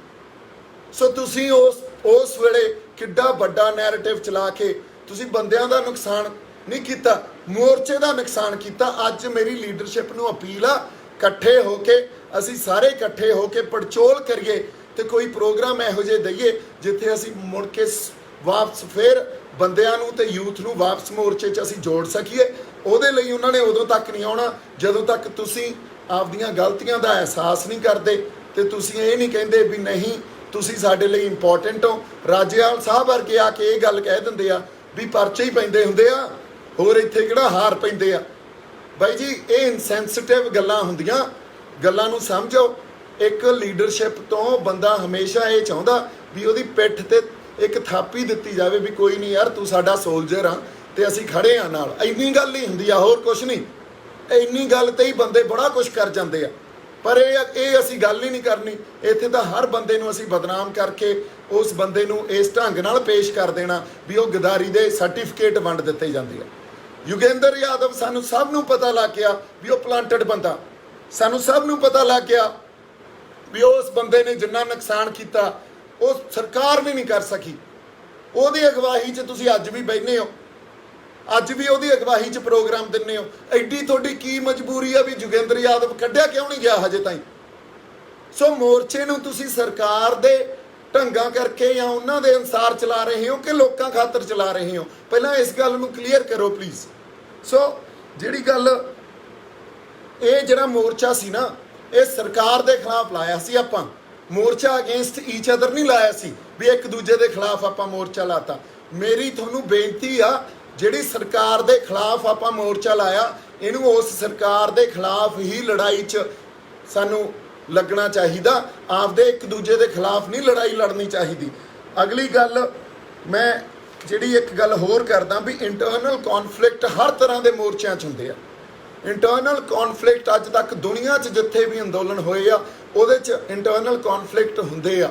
ਸੋ ਤੁਸੀਂ ਉਸ ਵੇਲੇ ਕਿੱਡਾ ਵੱਡਾ ਨੈਰੇਟਿਵ ਚਲਾ ਕੇ ਤੁਸੀਂ ਬੰਦਿਆਂ ਦਾ ਨੁਕਸਾਨ ਨਹੀਂ ਕੀਤਾ, ਮੋਰਚੇ ਦਾ ਨੁਕਸਾਨ ਕੀਤਾ। ਅੱਜ ਮੇਰੀ ਲੀਡਰਸ਼ਿਪ ਨੂੰ ਅਪੀਲ ਆ, ਇਕੱਠੇ ਹੋ ਕੇ ਅਸੀਂ ਸਾਰੇ ਇਕੱਠੇ ਹੋ ਕੇ ਪੜਚੋਲ ਕਰੀਏ ਤੇ ਕੋਈ ਪ੍ਰੋਗਰਾਮ ਇਹੋ ਜਿਹੇ ਦਈਏ ਜਿੱਥੇ ਅਸੀਂ ਮੁੜ ਕੇ ਵਾਪਸ ਫਿਰ ਬੰਦਿਆਂ ਨੂੰ ਤੇ ਯੂਥ ਨੂੰ ਵਾਪਸ ਮੋਰਚੇ 'ਚ ਅਸੀਂ ਜੋੜ ਸਕੀਏ। ਉਹਦੇ ਲਈ ਉਹਨਾਂ ਨੇ ਉਦੋਂ ਤੱਕ ਨਹੀਂ ਆਉਣਾ ਜਦੋਂ ਤੱਕ ਤੁਸੀਂ ਆਪਦੀਆਂ ਗਲਤੀਆਂ ਦਾ ਅਹਿਸਾਸ ਨਹੀਂ ਕਰਦੇ ਤੇ ਤੁਸੀਂ ਇਹ ਨਹੀਂ ਕਹਿੰਦੇ ਵੀ ਨਹੀਂ ਤੁਸੀਂ ਸਾਡੇ ਲਈ ਇੰਪੋਰਟੈਂਟ ਹੋ। ਰਾਜੇਵਾਲ ਸਾਹਿਬ ਵਰਗੇ ਆ ਕੇ ਇਹ ਗੱਲ ਕਹਿ ਦਿੰਦੇ ਆ ਵੀ ਪਰਚੇ ਹੀ ਪੈਂਦੇ ਹੁੰਦੇ ਆ, ਹੋਰ ਇੱਥੇ ਕਿਹੜਾ ਹਾਰ ਪੈਂਦੇ ਆ। ਬਾਈ ਜੀ, ਇਹ ਇਨਸੈਂਸਿਟਿਵ ਗੱਲਾਂ ਹੁੰਦੀਆਂ, ਗੱਲਾਂ ਨੂੰ ਸਮਝੋ। ਇੱਕ ਲੀਡਰਸ਼ਿਪ ਤੋਂ ਬੰਦਾ ਹਮੇਸ਼ਾ ਇਹ ਚਾਹੁੰਦਾ ਵੀ ਉਹਦੀ ਪਿੱਠ ਤੇ ਇੱਕ ਥਾਪੀ ਦਿੱਤੀ ਜਾਵੇ ਵੀ ਕੋਈ ਨਹੀਂ ਯਾਰ, ਤੂੰ ਸਾਡਾ ਸੋਲਜਰ ਆ ਤੇ ਅਸੀਂ ਖੜੇ ਆ ਨਾਲ। ਇੰਨੀ ਗੱਲ ਹੀ ਹੁੰਦੀ ਆ, ਹੋਰ ਕੁਛ ਨਹੀਂ। ਇੰਨੀ ਗੱਲ ਤੇ ਹੀ ਬੰਦੇ ਬੜਾ ਕੁਛ ਕਰ ਜਾਂਦੇ ਆ। ਪਰ ਇਹ ਅਸੀਂ ਗੱਲ ਹੀ ਨਹੀਂ ਕਰਨੀ। ਇੱਥੇ ਤਾਂ ਹਰ ਬੰਦੇ ਨੂੰ ਅਸੀਂ ਬਦਨਾਮ ਕਰਕੇ ਉਸ ਬੰਦੇ ਨੂੰ ਇਸ ਢੰਗ ਨਾਲ ਪੇਸ਼ ਕਰ ਦੇਣਾ ਵੀ ਉਹ ਗਦਾਰੀ ਦੇ ਸਰਟੀਫਿਕੇਟ ਵੰਡ ਦਿੱਤੇ ਜਾਂਦੇ ਆ। ਯੋਗੇਂਦਰ ਯਾਦਵ, ਸਾਨੂੰ ਸਭ ਨੂੰ ਪਤਾ ਲੱਗ ਗਿਆ ਵੀ ਉਹ ਪਲਾਂਟਡ ਬੰਦਾ। ਸਾਨੂੰ ਸਭ ਨੂੰ ਪਤਾ ਲੱਗ ਗਿਆ ਵੀ ਉਸ ਬੰਦੇ ਨੇ ਜਿੰਨਾ ਨੁਕਸਾਨ ਕੀਤਾ ਉਹ ਸਰਕਾਰ ਵੀ ਨਹੀਂ ਕਰ ਸਕੀ। ਉਹਦੀ ਅਗਵਾਈ 'ਚ ਤੁਸੀਂ ਅੱਜ ਵੀ ਬੈਠੇ ਹੋ, ਅੱਜ ਵੀ ਉਹਦੀ ਅਗਵਾਈ 'ਚ ਪ੍ਰੋਗਰਾਮ ਦਿੰਦੇ ਹੋ। ਐਡੀ ਤੁਹਾਡੀ ਕੀ ਮਜਬੂਰੀ ਆ ਵੀ ਯੋਗੇਂਦਰ ਯਾਦਵ ਕੱਢਿਆ ਕਿਉਂ ਨਹੀਂ ਗਿਆ ਹਜੇ ਤਾਈਂ? ਸੋ ਮੋਰਚੇ ਨੂੰ ਤੁਸੀਂ ਸਰਕਾਰ ਦੇ ਢੰਗਾਂ ਕਰਕੇ ਜਾਂ ਉਹਨਾਂ ਦੇ ਅਨੁਸਾਰ ਚਲਾ ਰਹੇ ਹੋ ਕਿ ਲੋਕਾਂ ਖਾਤਰ ਚਲਾ ਰਹੇ ਹੋ? ਪਹਿਲਾਂ ਇਸ ਗੱਲ ਨੂੰ ਕਲੀਅਰ ਕਰੋ ਪਲੀਜ਼। ਸੋ ਜਿਹੜੀ ਗੱਲ, ਇਹ ਜਿਹੜਾ ਮੋਰਚਾ ਸੀ ਨਾ, ਇਹ ਸਰਕਾਰ ਦੇ ਖਿਲਾਫ ਲਾਇਆ ਸੀ ਆਪਾਂ। ਮੋਰਚਾ ਅਗੇਂਸਟ ਈਚ ਅਦਰ ਨਹੀਂ ਲਾਇਆ ਸੀ ਵੀ ਇੱਕ ਦੂਜੇ ਦੇ ਖਿਲਾਫ ਆਪਾਂ ਮੋਰਚਾ ਲਾਤਾ। ਮੇਰੀ ਤੁਹਾਨੂੰ ਬੇਨਤੀ ਆ, ਜਿਹੜੀ ਸਰਕਾਰ ਦੇ ਖਿਲਾਫ ਆਪਾਂ ਮੋਰਚਾ ਲਾਇਆ, ਇਹਨੂੰ ਉਸ ਸਰਕਾਰ ਦੇ ਖਿਲਾਫ ਹੀ ਲੜਾਈ 'ਚ ਸਾਨੂੰ ਲੱਗਣਾ ਚਾਹੀਦਾ। ਆਪਦੇ ਇੱਕ ਦੂਜੇ ਦੇ ਖਿਲਾਫ ਨਹੀਂ ਲੜਾਈ ਲੜਨੀ ਚਾਹੀਦੀ। ਅਗਲੀ ਗੱਲ, ਮੈਂ ਜਿਹੜੀ ਇੱਕ ਗੱਲ ਹੋਰ ਕਰਦਾ ਵੀ ਇੰਟਰਨਲ ਕੌਨਫਲਿਕਟ ਹਰ ਤਰ੍ਹਾਂ ਦੇ ਮੋਰਚਿਆਂ 'ਚ ਹੁੰਦੇ ਆ। ਇੰਟਰਨਲ ਕੌਨਫਲਿਕਟ ਅੱਜ ਤੱਕ ਦੁਨੀਆ 'ਚ ਜਿੱਥੇ ਵੀ ਅੰਦੋਲਨ ਹੋਏ ਆ ਉਹਦੇ 'ਚ ਇੰਟਰਨਲ ਕੌਨਫਲਿਕਟ ਹੁੰਦੇ ਆ।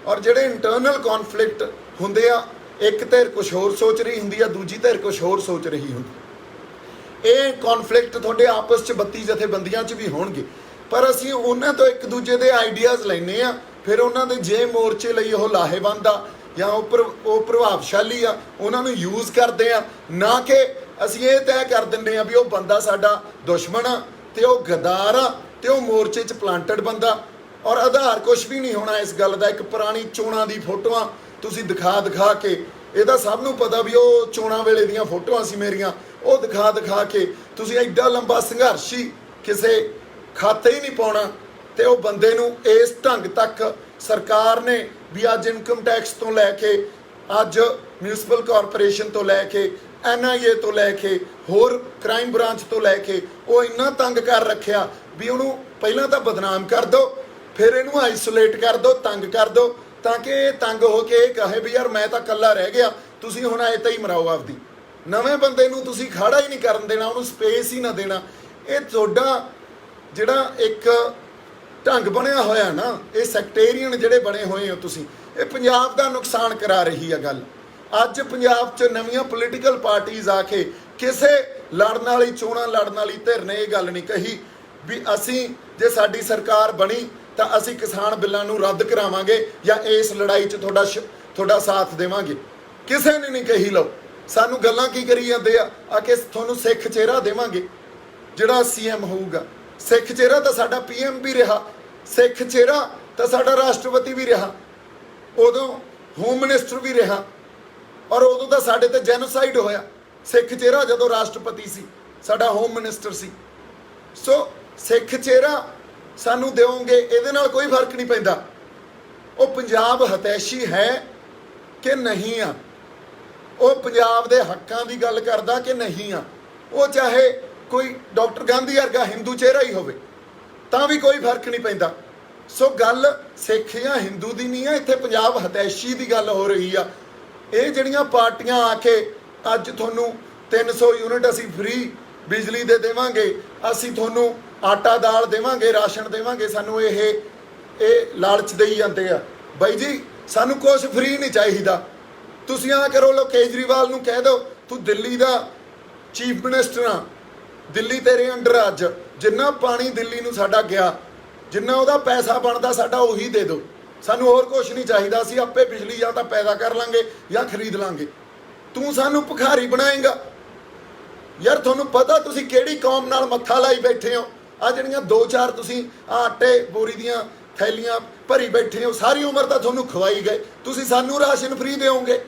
ਔਰ ਜਿਹੜੇ ਇੰਟਰਨਲ ਕੌਨਫਲਿਕਟ ਹੁੰਦੇ ਆ, ਇੱਕ ਧਿਰ ਕੁਛ ਹੋਰ ਸੋਚ ਰਹੀ ਹੁੰਦੀ ਆ, ਦੂਜੀ ਧਿਰ ਕੁਛ ਹੋਰ ਸੋਚ ਰਹੀ ਹੁੰਦੀ। ਇਹ ਕੌਨਫਲਿਕਟ ਤੁਹਾਡੇ ਆਪਸ 'ਚ 32 ਜਥੇਬੰਦੀਆਂ 'ਚ ਵੀ ਹੋਣਗੇ, ਪਰ ਅਸੀਂ ਉਹਨਾਂ ਤੋਂ ਇੱਕ ਦੂਜੇ ਦੇ ਆਈਡੀਆਜ਼ ਲੈਂਦੇ ਆ। ਫਿਰ ਉਹਨਾਂ ਦੇ ਜੇ ਮੋਰਚੇ ਲਈ ਉਹ ਲਾਹੇਵੰਦ ਆ ਜਾਂ ਉਹ ਪ੍ਰਭਾਵਸ਼ਾਲੀ ਆ, ਉਹਨਾਂ ਨੂੰ ਯੂਜ਼ ਕਰਦੇ ਆ। ਨਾ ਕਿ ਅਸੀਂ ਇਹ ਤੈਅ ਕਰ ਦਿੰਦੇ ਆ ਵੀ ਉਹ ਬੰਦਾ ਸਾਡਾ ਦੁਸ਼ਮਣ ਆ ਤੇ ਉਹ ਗਦਾਰ ਆ ਤੇ ਉਹ ਮੋਰਚੇ 'ਚ ਪਲਾਂਟਡ ਬੰਦਾ। ਔਰ ਆਧਾਰ ਕੁਛ ਵੀ ਨਹੀਂ ਹੋਣਾ ਇਸ ਗੱਲ ਦਾ। ਇੱਕ ਪੁਰਾਣੀ ਚੋਣਾਂ ਦੀ ਫੋਟੋਆਂ ਤੁਸੀਂ ਦਿਖਾ ਕੇ, ਇਹਦਾ ਸਭ ਨੂੰ ਪਤਾ ਵੀ ਉਹ ਚੋਣਾਂ ਵੇਲੇ ਦੀਆਂ ਫੋਟੋਆਂ ਸੀ ਮੇਰੀਆਂ, ਉਹ ਦਿਖਾ ਕੇ ਤੁਸੀਂ ਐਡਾ ਲੰਬਾ ਸੰਘਰਸ਼ੀ ਕਿਸੇ ਖਾਤੇ ਹੀ ਨਹੀਂ ਪਾਉਣਾ। ਤੇ ਉਹ ਬੰਦੇ ਨੂੰ ਇਸ ਢੰਗ ਤੱਕ ਸਰਕਾਰ ਨੇ ਵੀ ਅੱਜ ਇਨਕਮ ਟੈਕਸ ਤੋਂ ਲੈ ਕੇ, ਅੱਜ ਮਿਊਨਿਸਪਲ ਕਾਰਪੋਰੇਸ਼ਨ ਤੋਂ ਲੈ ਕੇ, NIA ਤੋਂ ਲੈ ਕੇ, ਹੋਰ ਕ੍ਰਾਈਮ ਬ੍ਰਾਂਚ ਤੋਂ ਲੈ ਕੇ, ਉਹ ਇੰਨਾ ਤੰਗ ਕਰ ਰੱਖਿਆ ਵੀ ਉਹਨੂੰ ਪਹਿਲਾਂ ਤਾਂ ਬਦਨਾਮ ਕਰ ਦਿਓ, ਫਿਰ ਇਹਨੂੰ ਆਈਸੋਲੇਟ ਕਰ ਦਿਓ, ਤੰਗ ਕਰ ਦਿਓ, ਤਾਂ ਕਿ ਇਹ ਤੰਗ ਹੋ ਕੇ ਇਹ ਕਹੇ ਵੀ ਯਾਰ ਮੈਂ ਤਾਂ ਇਕੱਲਾ ਰਹਿ ਗਿਆ, ਤੁਸੀਂ ਹੁਣ ਐ ਤਾਂ ਹੀ ਮਰਾਓ ਆਪਦੀ। ਨਵੇਂ ਬੰਦੇ ਨੂੰ ਤੁਸੀਂ ਖੜਾ ਹੀ ਨਹੀਂ ਕਰਨ ਦੇਣਾ, ਉਹਨੂੰ ਸਪੇਸ ਹੀ ਨਾ ਦੇਣਾ। ਇਹ ਤੁਹਾਡਾ ਜਿਹੜਾ ਇੱਕ ਢੰਗ ਬਣਿਆ ਹੋਇਆ ਨਾ, ਇਹ ਸੈਕਟੇਰੀਅਨ ਜਿਹੜੇ ਬਣੇ ਹੋਏ ਹੋ ਤੁਸੀਂ, ਇਹ ਪੰਜਾਬ ਦਾ ਨੁਕਸਾਨ ਕਰਾ ਰਹੀ ਆ ਗੱਲ। ਅੱਜ ਪੰਜਾਬ 'ਚ ਨਵੀਆਂ ਪੋਲੀਟੀਕਲ ਪਾਰਟੀਆਂ ਆ ਕੇ ਕਿਸੇ ਲੜਨ ਵਾਲੀ, ਚੋਣਾਂ ਲੜਨ ਵਾਲੀ ਧਿਰ ਨੇ ਇਹ ਗੱਲ ਨਹੀਂ ਕਹੀ ਵੀ ਅਸੀਂ ਜੇ ਸਾਡੀ ਸਰਕਾਰ ਬਣੀ ਤਾਂ ਅਸੀਂ ਕਿਸਾਨ ਬਿੱਲਾਂ ਨੂੰ ਰੱਦ ਕਰਾਵਾਂਗੇ ਜਾਂ ਇਸ ਲੜਾਈ 'ਚ ਤੁਹਾਡਾ ਸਾਥ ਦੇਵਾਂਗੇ। ਕਿਸੇ ਨੇ ਨਹੀਂ ਕਹੀ। ਲਓ, ਸਾਨੂੰ ਗੱਲਾਂ ਕੀ ਕਰੀ ਜਾਂਦੇ ਆ ਕਿ ਤੁਹਾਨੂੰ ਸਿੱਖ ਚਿਹਰਾ ਦੇਵਾਂਗੇ ਜਿਹੜਾ CM ਹੋਊਗਾ। ਸਿੱਖ ਚਿਹਰਾ ਤਾਂ ਸਾਡਾ PM ਵੀ ਰਿਹਾ, ਸਿੱਖ ਚਿਹਰਾ ਤਾਂ ਸਾਡਾ ਰਾਸ਼ਟਰਪਤੀ ਵੀ ਰਿਹਾ, ਉਦੋਂ ਹੋਮ ਮਿਨਿਸਟਰ ਵੀ ਰਿਹਾ, ਔਰ ਉਦੋਂ ਤਾਂ ਸਾਡੇ ਤੇ ਜੈਨੋਸਾਈਡ ਹੋਇਆ। ਸਿੱਖ ਚਿਹਰਾ ਜਦੋਂ ਰਾਸ਼ਟਰਪਤੀ ਸੀ, ਸਾਡਾ ਹੋਮ ਮਿਨਿਸਟਰ ਸੀ। ਸੋ ਸਿੱਖ ਚਿਹਰਾ ਸਾਨੂੰ ਦਿਓਗੇ, ਇਹਦੇ ਨਾਲ ਕੋਈ ਫਰਕ ਨਹੀਂ ਪੈਂਦਾ। ਉਹ ਪੰਜਾਬ ਹਤੈਸ਼ੀ ਹੈ ਕਿ ਨਹੀਂ ਆ, ਉਹ ਪੰਜਾਬ ਦੇ ਹੱਕਾਂ ਦੀ ਗੱਲ ਕਰਦਾ ਕਿ ਨਹੀਂ ਆ। ਉਹ ਚਾਹੇ ਕੋਈ ਡਾਕਟਰ ਗਾਂਧੀ ਵਰਗਾ ਹਿੰਦੂ ਚਿਹਰਾ ਹੀ ਹੋਵੇ ਤਾਂ ਵੀ ਕੋਈ ਫਰਕ ਨਹੀਂ ਪੈਂਦਾ। ਸੋ ਗੱਲ ਸਿੱਖ ਜਾਂ ਹਿੰਦੂ ਦੀ ਨਹੀਂ ਆ, ਇੱਥੇ ਪੰਜਾਬ ਹਤੈਸ਼ੀ ਦੀ ਗੱਲ ਹੋ ਰਹੀ ਆ। ਇਹ ਜਿਹੜੀਆਂ ਪਾਰਟੀਆਂ ਆ ਕੇ ਅੱਜ ਤੁਹਾਨੂੰ 300 ਯੂਨਿਟ ਅਸੀਂ ਫ੍ਰੀ ਬਿਜਲੀ ਦੇ ਦੇਵਾਂਗੇ, ਅਸੀਂ ਤੁਹਾਨੂੰ ਆਟਾ ਦਾਲ ਦੇਵਾਂਗੇ, ਰਾਸ਼ਨ ਦੇਵਾਂਗੇ, ਸਾਨੂੰ ਇਹ ਲਾਲਚ ਦੇਈ ਜਾਂਦੇ ਆ। ਬਾਈ ਜੀ ਸਾਨੂੰ ਕੁਛ ਫ੍ਰੀ ਨਹੀਂ ਚਾਹੀਦਾ। ਤੁਸੀਂ ਆ ਕਰੋ, ਲੋ ਕੇਜਰੀਵਾਲ ਨੂੰ ਕਹਿ ਦਿਓ ਤੂੰ ਦਿੱਲੀ ਦਾ ਚੀਫ ਮਿਨਿਸਟਰ ਆ, ਦਿੱਲੀ ਤੇਰੇ ਅੰਡਰ, ਅੱਜ ਜਿੰਨਾ ਪਾਣੀ ਦਿੱਲੀ ਨੂੰ ਸਾਡਾ ਗਿਆ, ਜਿੰਨਾ ਉਹਦਾ ਪੈਸਾ ਬਣਦਾ ਸਾਡਾ ਉਹੀ ਦੇ ਦਿਓ, ਸਾਨੂੰ ਹੋਰ ਕੁਛ ਨਹੀਂ ਚਾਹੀਦਾ, ਅਸੀਂ ਆਪੇ ਬਿਜਲੀ ਜਾਂ ਤਾਂ ਪੈਦਾ ਕਰ ਲਾਂਗੇ ਜਾਂ ਖਰੀਦ ਲਾਂਗੇ। ਤੂੰ ਸਾਨੂੰ ਭਿਖਾਰੀ ਬਣਾਏਂਗਾ? ਯਾਰ ਤੁਹਾਨੂੰ ਪਤਾ ਤੁਸੀਂ ਕਿਹੜੀ ਕੌਮ ਨਾਲ ਮੱਥਾ ਲਾਈ ਬੈਠੇ ਹੋ? ਆ ਜਿਹੜੀਆਂ 2-4 ਤੁਸੀਂ ਆਟੇ ਬੋਰੀ ਦੀਆਂ ਥੈਲੀਆਂ ਭਰੀ ਬੈਠੇ ਹੋ, ਸਾਰੀ ਉਮਰ ਤਾਂ ਤੁਹਾਨੂੰ ਖਵਾਈ ਗਏ। ਤੁਸੀਂ ਸਾਨੂੰ ਰਾਸ਼ਨ ਫ੍ਰੀ ਦਿਓਗੇ,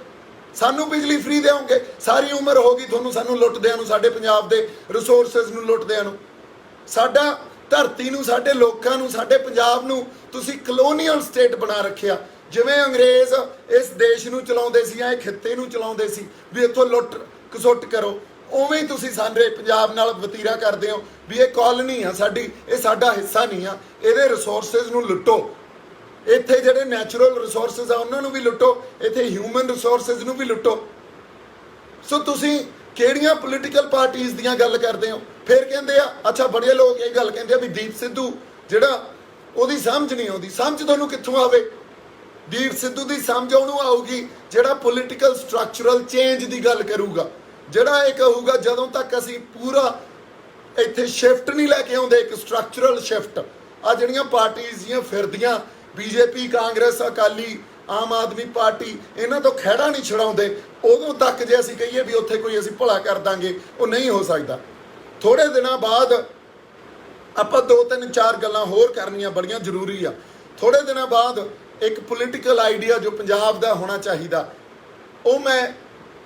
ਸਾਨੂੰ ਬਿਜਲੀ ਫ੍ਰੀ ਦਿਓਗੇ, ਸਾਰੀ ਉਮਰ ਹੋ ਗਈ ਤੁਹਾਨੂੰ ਸਾਨੂੰ ਲੁੱਟਦਿਆਂ ਨੂੰ, ਸਾਡੇ ਪੰਜਾਬ ਦੇ ਰਿਸੋਰਸਿਸ ਨੂੰ ਲੁੱਟਦਿਆਂ ਨੂੰ। ਸਾਡਾ ਧਰਤੀ ਨੂੰ, ਸਾਡੇ ਲੋਕਾਂ ਨੂੰ, ਸਾਡੇ ਪੰਜਾਬ ਨੂੰ ਤੁਸੀਂ ਕਲੋਨੀਅਲ ਸਟੇਟ ਬਣਾ ਰੱਖਿਆ। ਜਿਵੇਂ ਅੰਗਰੇਜ਼ ਇਸ ਦੇਸ਼ ਨੂੰ ਚਲਾਉਂਦੇ ਸੀ, ਇਹ ਖਿੱਤੇ ਨੂੰ ਚਲਾਉਂਦੇ ਸੀ ਵੀ ਇੱਥੋਂ ਲੁੱਟ ਖਸੁੱਟ ਕਰੋ, ਉਵੇਂ ਹੀ ਤੁਸੀਂ ਸਾਡੇ ਪੰਜਾਬ ਨਾਲ ਵਤੀਰਾ ਕਰਦੇ ਹੋ ਵੀ ਇਹ ਕਾਲੋਨੀ ਆ ਸਾਡੀ, ਇਹ ਸਾਡਾ ਹਿੱਸਾ ਨਹੀਂ ਆ, ਇਹਦੇ ਰਿਸੋਰਸਿਸ ਨੂੰ ਲੁੱਟੋ। ਇੱਥੇ ਜਿਹੜੇ ਨੈਚੁਰਲ ਰਿਸੋਰਸਿਸ ਆ ਉਹਨਾਂ ਨੂੰ ਵੀ ਲੁੱਟੋ, ਇੱਥੇ ਹਿਊਮਨ ਰਿਸੋਰਸਿਸ ਨੂੰ ਵੀ ਲੁੱਟੋ। ਸੋ ਤੁਸੀਂ ਕਿਹੜੀਆਂ ਪੋਲੀਟੀਕਲ ਪਾਰਟੀਆਂ ਦੀਆਂ ਗੱਲ ਕਰਦੇ ਹੋ? ਫਿਰ ਕਹਿੰਦੇ ਆ, ਅੱਛਾ ਬੜੇ ਲੋਕ ਇਹ ਗੱਲ ਕਹਿੰਦੇ ਆ ਵੀ ਦੀਪ ਸਿੱਧੂ ਜਿਹੜਾ ਉਹਦੀ ਸਮਝ ਨਹੀਂ ਆਉਂਦੀ। ਸਮਝ ਤੁਹਾਨੂੰ ਕਿੱਥੋਂ ਆਵੇ? ਦੀਪ ਸਿੱਧੂ ਦੀ ਸਮਝ ਉਹਨੂੰ ਆਊਗੀ ਜਿਹੜਾ ਪੋਲੀਟੀਕਲ ਸਟਰਕਚਰਲ ਚੇਂਜ ਦੀ ਗੱਲ ਕਰੂਗਾ, ਜਿਹੜਾ ਇਹ ਕਹੂਗਾ ਜਦੋਂ ਤੱਕ ਅਸੀਂ ਪੂਰਾ ਇੱਥੇ ਸ਼ਿਫਟ ਨਹੀਂ ਲੈ ਕੇ ਆਉਂਦੇ, ਇੱਕ ਸਟਰਕਚਰਲ ਸ਼ਿਫਟ। ਆ ਜਿਹੜੀਆਂ ਪਾਰਟੀਆਂ ਜੀਆਂ ਫਿਰਦੀਆਂ, ਬੀਜੇਪੀ, ਕਾਂਗਰਸ, ਅਕਾਲੀ, ਆਮ ਆਦਮੀ ਪਾਰਟੀ, ਇਹਨਾਂ ਤੋਂ ਖਹਿੜਾ ਨਹੀਂ ਛਡਾਉਂਦੇ, ਉਦੋਂ ਤੱਕ ਜੇ ਅਸੀਂ ਕਹੀਏ ਵੀ ਉੱਥੇ ਕੋਈ ਅਸੀਂ ਭਲਾ ਕਰ ਦਾਂਗੇ, ਉਹ ਨਹੀਂ ਹੋ ਸਕਦਾ। ਥੋੜੇ ਦਿਨਾਂ ਬਾਅਦ ਆਪਾਂ 2-3-4 ਗੱਲਾਂ ਹੋਰ ਕਰਨੀਆਂ ਬੜੀਆਂ ਜ਼ਰੂਰੀ ਆ। ਥੋੜੇ ਦਿਨਾਂ ਬਾਅਦ ਇੱਕ ਪੋਲੀਟੀਕਲ ਆਈਡੀਆ ਜੋ ਪੰਜਾਬ ਦਾ ਹੋਣਾ ਚਾਹੀਦਾ ਉਹ ਮੈਂ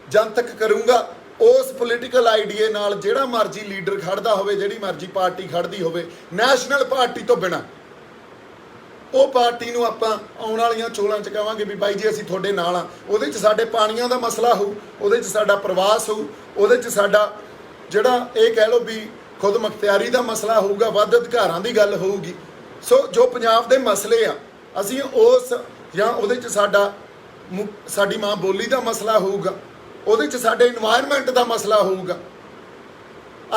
ਜਨਤਕ ਕਰੂੰਗਾ। ਉਸ ਪੋਲੀਟੀਕਲ ਆਈਡੀਏ ਨਾਲ ਜਿਹੜਾ ਮਰਜ਼ੀ ਲੀਡਰ ਖੜਦਾ ਹੋਵੇ, ਜਿਹੜੀ ਮਰਜ਼ੀ ਪਾਰਟੀ ਖੜਦੀ ਹੋਵੇ, ਨੈਸ਼ਨਲ ਪਾਰਟੀ ਤੋਂ ਬਿਨਾਂ, ਉਹ ਪਾਰਟੀ ਨੂੰ ਆਪਾਂ ਆਉਣ ਵਾਲੀਆਂ ਚੋਣਾਂ 'ਚ ਕਹਾਂਗੇ ਵੀ ਬਾਈ ਜੀ ਅਸੀਂ ਤੁਹਾਡੇ ਨਾਲ ਆ। ਉਹਦੇ 'ਚ ਸਾਡੇ ਪਾਣੀਆਂ ਦਾ ਮਸਲਾ ਹੋਊ, ਉਹਦੇ 'ਚ ਸਾਡਾ ਪ੍ਰਵਾਸ ਹੋਊ, ਉਹਦੇ 'ਚ ਸਾਡਾ ਜਿਹੜਾ ਇਹ ਕਹਿ ਲਓ ਵੀ ਖੁਦ ਮੁਖਤਿਆਰੀ ਦਾ ਮਸਲਾ ਹੋਊਗਾ, ਵੱਧ ਅਧਿਕਾਰਾਂ ਦੀ ਗੱਲ ਹੋਊਗੀ। ਸੋ ਜੋ ਪੰਜਾਬ ਦੇ ਮਸਲੇ ਆ ਅਸੀਂ ਉਸ ਜਾਂ ਉਹਦੇ 'ਚ ਸਾਡੀ ਮਾਂ ਬੋਲੀ ਦਾ ਮਸਲਾ ਹੋਊਗਾ, ਉਹਦੇ 'ਚ ਸਾਡੇ ਇਨਵਾਇਰਨਮੈਂਟ ਦਾ ਮਸਲਾ ਹੋਊਗਾ।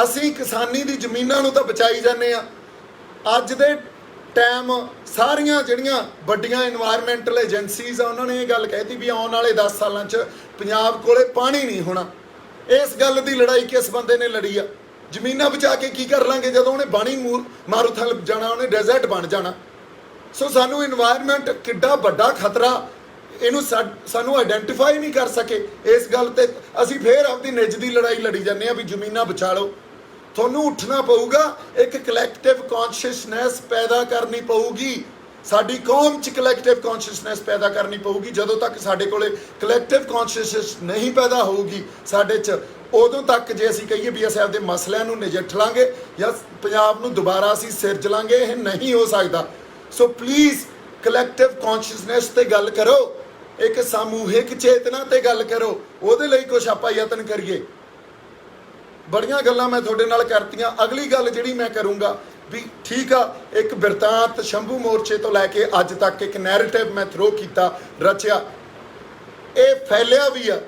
ਅਸੀਂ ਕਿਸਾਨੀ ਦੀ ਜ਼ਮੀਨਾਂ ਨੂੰ ਤਾਂ ਬਚਾਈ ਜਾਂਦੇ ਆ। ਅੱਜ ਦੇ ਟਾਈਮ ਸਾਰੀਆਂ ਜਿਹੜੀਆਂ ਵੱਡੀਆਂ ਇਨਵਾਇਰਨਮੈਂਟਲ ਏਜੰਸੀਜ਼ ਆ ਉਹਨਾਂ ਨੇ ਇਹ ਗੱਲ ਕਹਿਤੀ ਵੀ ਆਉਣ ਵਾਲੇ 10 ਸਾਲਾਂ 'ਚ ਪੰਜਾਬ ਕੋਲੇ ਪਾਣੀ ਨਹੀਂ ਹੋਣਾ। ਇਸ ਗੱਲ ਦੀ ਲੜਾਈ ਕਿਸ ਬੰਦੇ ਨੇ ਲੜੀ ਆ? ਜ਼ਮੀਨਾਂ ਬਚਾ ਕੇ ਕੀ ਕਰ ਲਾਂਗੇ ਜਦੋਂ ਉਹਨੇ ਬਾਣੀ ਮਾਰੂਥਲ ਜਾਣਾ, ਉਹਨੇ ਡੈਜ਼ਰਟ ਬਣ ਜਾਣਾ। ਸੋ ਸਾਨੂੰ ਇਨਵਾਇਰਨਮੈਂਟ ਕਿੱਡਾ ਵੱਡਾ ਖਤਰਾ, ਇਹਨੂੰ ਸਾਨੂੰ ਆਈਡੈਂਟੀਫਾਈ ਨਹੀਂ ਕਰ ਸਕੇ। ਇਸ ਗੱਲ ਤੇ ਅਸੀਂ ਫੇਰ ਆਪਦੀ ਨਿੱਜ ਦੀ ਲੜਾਈ ਲੜੀ ਜਾਂਦੇ ਆ ਵੀ ਜ਼ਮੀਨਾਂ ਬਚਾ ਲਓ। ਤੁਹਾਨੂੰ ਉੱਠਣਾ ਪਊਗਾ, ਇੱਕ ਕਲੈਕਟਿਵ ਕੌਨਸ਼ੀਅਸਨੈਸ ਪੈਦਾ ਕਰਨੀ ਪਊਗੀ। ਸਾਡੀ ਕੌਮ 'ਚ ਕਲੈਕਟਿਵ ਕੌਨਸ਼ੀਅਸਨੈਸ ਪੈਦਾ ਕਰਨੀ ਪਊਗੀ। ਜਦੋਂ ਤੱਕ ਸਾਡੇ ਕੋਲੇ ਕਲੈਕਟਿਵ ਕੌਨਸ਼ੀਅਸਨੈਸ ਨਹੀਂ ਪੈਦਾ ਹੋਊਗੀ ਸਾਡੇ 'ਚ, ਉਦੋਂ ਤੱਕ ਜੇ ਅਸੀਂ ਕਹੀਏ ਵੀ ਅਸੀਂ ਆਪਦੇ ਮਸਲਿਆਂ ਨੂੰ ਨਜਿੱਠ ਲਾਂਗੇ ਜਾਂ ਪੰਜਾਬ ਨੂੰ ਦੁਬਾਰਾ ਅਸੀਂ ਸਿਰਜ ਲਾਂਗੇ, ਇਹ ਨਹੀਂ ਹੋ ਸਕਦਾ। ਸੋ ਪਲੀਜ਼ ਕਲੈਕਟਿਵ ਕੌਨਸ਼ੀਅਸਨੈਸ ਤੇ ਗੱਲ ਕਰੋ, ਇੱਕ ਸਮੂਹਿਕ ਚੇਤਨਾ ਤੇ ਗੱਲ ਕਰੋ, ਉਹਦੇ ਲਈ ਕੁਛ ਆਪਾਂ ਯਤਨ ਕਰੀਏ। ਬੜੀਆਂ ਗੱਲਾਂ ਮੈਂ ਤੁਹਾਡੇ ਨਾਲ ਕਰਤੀਆਂ। ਅਗਲੀ ਗੱਲ ਜਿਹੜੀ ਮੈਂ ਕਰੂੰਗਾ ਵੀ ਠੀਕ ਆ, ਇੱਕ ਬਿਰਤਾਂਤ ਸ਼ੰਭੂ ਮੋਰਚੇ ਤੋਂ ਲੈ ਕੇ ਅੱਜ ਤੱਕ ਇੱਕ ਨੈਰੇਟਿਵ ਮੈਂ ਥਰੋ ਕੀਤਾ, ਰਚਿਆ, ਇਹ ਫੈਲਿਆ ਵੀ ਆ।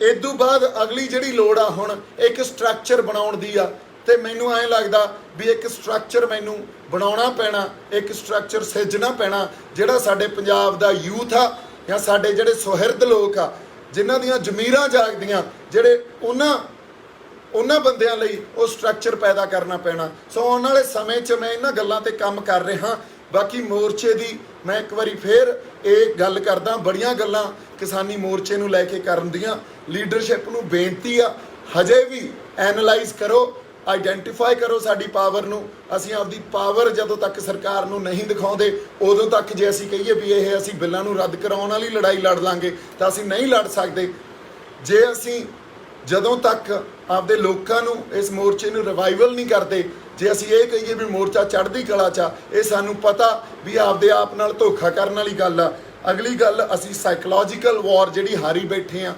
ਇਦੋਂ ਬਾਅਦ ਅਗਲੀ ਜਿਹੜੀ ਲੋੜ ਆ ਹੁਣ ਇੱਕ ਸਟਰਕਚਰ ਬਣਾਉਣ ਦੀ ਆ, ਤੇ ਮੈਨੂੰ ਐਂ ਲੱਗਦਾ ਵੀ ਇੱਕ ਸਟਰਕਚਰ ਮੈਨੂੰ ਬਣਾਉਣਾ ਪੈਣਾ, ਇੱਕ ਸਟਰਕਚਰ ਸਿਰਜਣਾ ਪੈਣਾ ਜਿਹੜਾ ਸਾਡੇ ਪੰਜਾਬ ਦਾ ਯੂਥ ਆ ਜਾਂ ਸਾਡੇ ਜਿਹੜੇ ਸੁਹਿਰਦ ਲੋਕ ਆ ਜਿਨ੍ਹਾਂ ਦੀਆਂ ਜ਼ਮੀਰਾਂ ਜਾਗਦੀਆਂ, ਜਿਹੜੇ ਉਹਨਾਂ ਬੰਦਿਆਂ ਲਈ ਉਹ ਸਟਰਕਚਰ ਪੈਦਾ ਕਰਨਾ ਪੈਣਾ। ਸੋ ਆਉਣ ਵਾਲੇ ਸਮੇਂ 'ਚ ਮੈਂ ਇਹਨਾਂ ਗੱਲਾਂ ਤੇ ਕੰਮ ਕਰ ਰਿਹਾ। ਬਾਕੀ ਮੋਰਚੇ ਦੀ ਮੈਂ ਇੱਕ ਵਾਰੀ ਫੇਰ ਇਹ ਗੱਲ ਕਰਦਾ, ਬੜੀਆਂ ਗੱਲਾਂ ਕਿਸਾਨੀ ਮੋਰਚੇ ਨੂੰ ਲੈ ਕੇ ਕਰਨ ਦੀਆਂ। ਲੀਡਰਸ਼ਿਪ ਨੂੰ ਬੇਨਤੀ ਆ, ਹਜੇ ਵੀ ਐਨਲਾਈਜ਼ ਕਰੋ, ਆਈਡੈਂਟੀਫਾਈ ਕਰੋ ਸਾਡੀ ਪਾਵਰ ਨੂੰ। ਅਸੀਂ ਆਪਦੀ ਪਾਵਰ ਜਦੋਂ ਤੱਕ ਸਰਕਾਰ ਨੂੰ ਨਹੀਂ ਦਿਖਾਉਂਦੇ, ਉਦੋਂ ਤੱਕ ਜੇ ਅਸੀਂ ਕਹੀਏ ਵੀ ਇਹ ਅਸੀਂ ਬਿੱਲਾਂ ਨੂੰ ਰੱਦ ਕਰਾਉਣ ਵਾਲੀ ਲੜਾਈ ਲੜ ਲਾਂਗੇ ਤਾਂ ਅਸੀਂ ਨਹੀਂ ਲੜ ਸਕਦੇ। ਜੇ ਅਸੀਂ ਜਦੋਂ ਤੱਕ ਆਪਦੇ ਲੋਕਾਂ ਨੂੰ ਇਸ ਮੋਰਚੇ ਨੂੰ ਰਿਵਾਈਵਲ ਨਹੀਂ ਕਰਦੇ, ਜੇ ਅਸੀਂ ਇਹ ਕਹੀਏ ਵੀ ਮੋਰਚਾ ਚੜ੍ਹਦੀ ਕਲਾ 'ਚ ਆ, ਇਹ ਸਾਨੂੰ ਪਤਾ ਵੀ ਆਪਦੇ ਆਪ ਨਾਲ ਧੋਖਾ ਕਰਨ ਵਾਲੀ ਗੱਲ ਆ। ਅਗਲੀ ਗੱਲ, ਅਸੀਂ ਸਾਈਕੋਲੋਜੀਕਲ ਵਾਰ ਜਿਹੜੀ ਹਾਰੀ ਬੈਠੇ ਆ,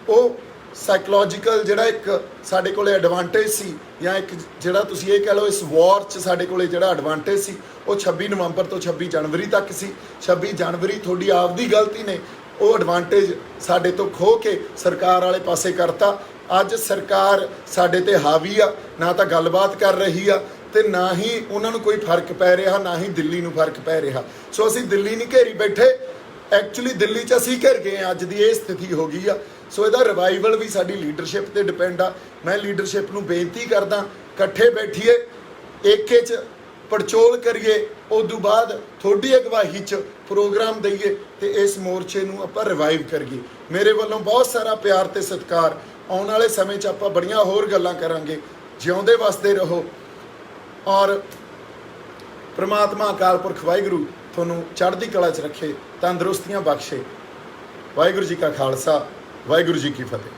ਉਹ ਸਾਈਕੋਲੋਜੀਕਲ ਜਿਹੜਾ ਇੱਕ ਸਾਡੇ ਕੋਲੇ ਐਡਵਾਂਟੇਜ ਸੀ, ਜਾਂ ਇੱਕ ਜਿਹੜਾ ਤੁਸੀਂ ਇਹ ਕਹਿ ਲਓ ਇਸ ਵਾਰ 'ਚ ਸਾਡੇ ਕੋਲੇ ਜਿਹੜਾ ਐਡਵਾਂਟੇਜ ਸੀ, ਉਹ 26 ਨਵੰਬਰ ਤੋਂ 26 ਜਨਵਰੀ ਤੱਕ ਸੀ। 26 ਜਨਵਰੀ ਤੁਹਾਡੀ ਆਪਦੀ ਗਲਤੀ ਨੇ ਉਹ ਐਡਵਾਂਟੇਜ ਸਾਡੇ ਤੋਂ ਖੋਹ ਕੇ ਸਰਕਾਰ ਵਾਲੇ ਪਾਸੇ ਕਰਤਾ। ਅੱਜ ਸਰਕਾਰ ਸਾਡੇ ਤੇ ਹਾਵੀ ਆ, ਨਾ ਤਾਂ ਗੱਲਬਾਤ ਕਰ ਰਹੀ ਆ ਤੇ ਨਾ ਹੀ ਉਹਨਾਂ ਨੂੰ ਕੋਈ ਫਰਕ ਪੈ ਰਿਹਾ, ਨਾ ਹੀ ਦਿੱਲੀ ਨੂੰ ਫਰਕ ਪੈ ਰਿਹਾ। ਸੋ ਅਸੀਂ ਦਿੱਲੀ ਨਹੀਂ ਘੇਰੀ ਬੈਠੇ, ਐਕਚੁਅਲੀ ਦਿੱਲੀ 'ਚ ਅਸੀਂ ਘਿਰ ਗਏ ਹਾਂ। ਅੱਜ ਦੀ ਇਹ ਸਥਿਤੀ ਹੋ ਗਈ ਆ। ਸੋ ਇਹਦਾ ਰਿਵਾਈਵਲ ਵੀ ਸਾਡੀ ਲੀਡਰਸ਼ਿਪ ਤੇ ਡਿਪੈਂਡ ਆ। ਮੈਂ ਲੀਡਰਸ਼ਿਪ ਨੂੰ ਬੇਨਤੀ ਕਰਦਾ, ਇਕੱਠੇ ਬੈਠੀਏ, ਏਕੇ 'ਚ ਪੜਚੋਲ ਕਰੀਏ, ਉਦੋਂ ਬਾਅਦ ਤੁਹਾਡੀ ਅਗਵਾਈ 'ਚ ਪ੍ਰੋਗਰਾਮ ਦਈਏ ਤੇ ਇਸ ਮੋਰਚੇ ਨੂੰ ਆਪਾਂ ਰਿਵਾਈਵ ਕਰੀਏ। ਮੇਰੇ ਵੱਲੋਂ ਬਹੁਤ ਸਾਰਾ ਪਿਆਰ ਤੇ ਸਤਿਕਾਰ। ਆਉਣ ਵਾਲੇ ਸਮੇਂ 'ਚ ਆਪਾਂ ਬੜੀਆਂ ਹੋਰ ਗੱਲਾਂ ਕਰਾਂਗੇ। ਜਿਉਂਦੇ ਵਸਦੇ ਰਹੋ, ਔਰ ਪ੍ਰਮਾਤਮਾ ਅਕਾਲ ਪੁਰਖ ਵਾਹਿਗੁਰੂ ਤੁਹਾਨੂੰ ਚੜ੍ਹਦੀ ਕਲਾ 'ਚ ਰੱਖੇ, ਤੰਦਰੁਸਤੀਆਂ ਬਖਸ਼ੇ। ਵਾਹਿਗੁਰੂ ਜੀ ਕਾ ਖਾਲਸਾ, ਵਾਹਿਗੁਰੂ ਜੀ ਕੀ ਫਤਿਹ।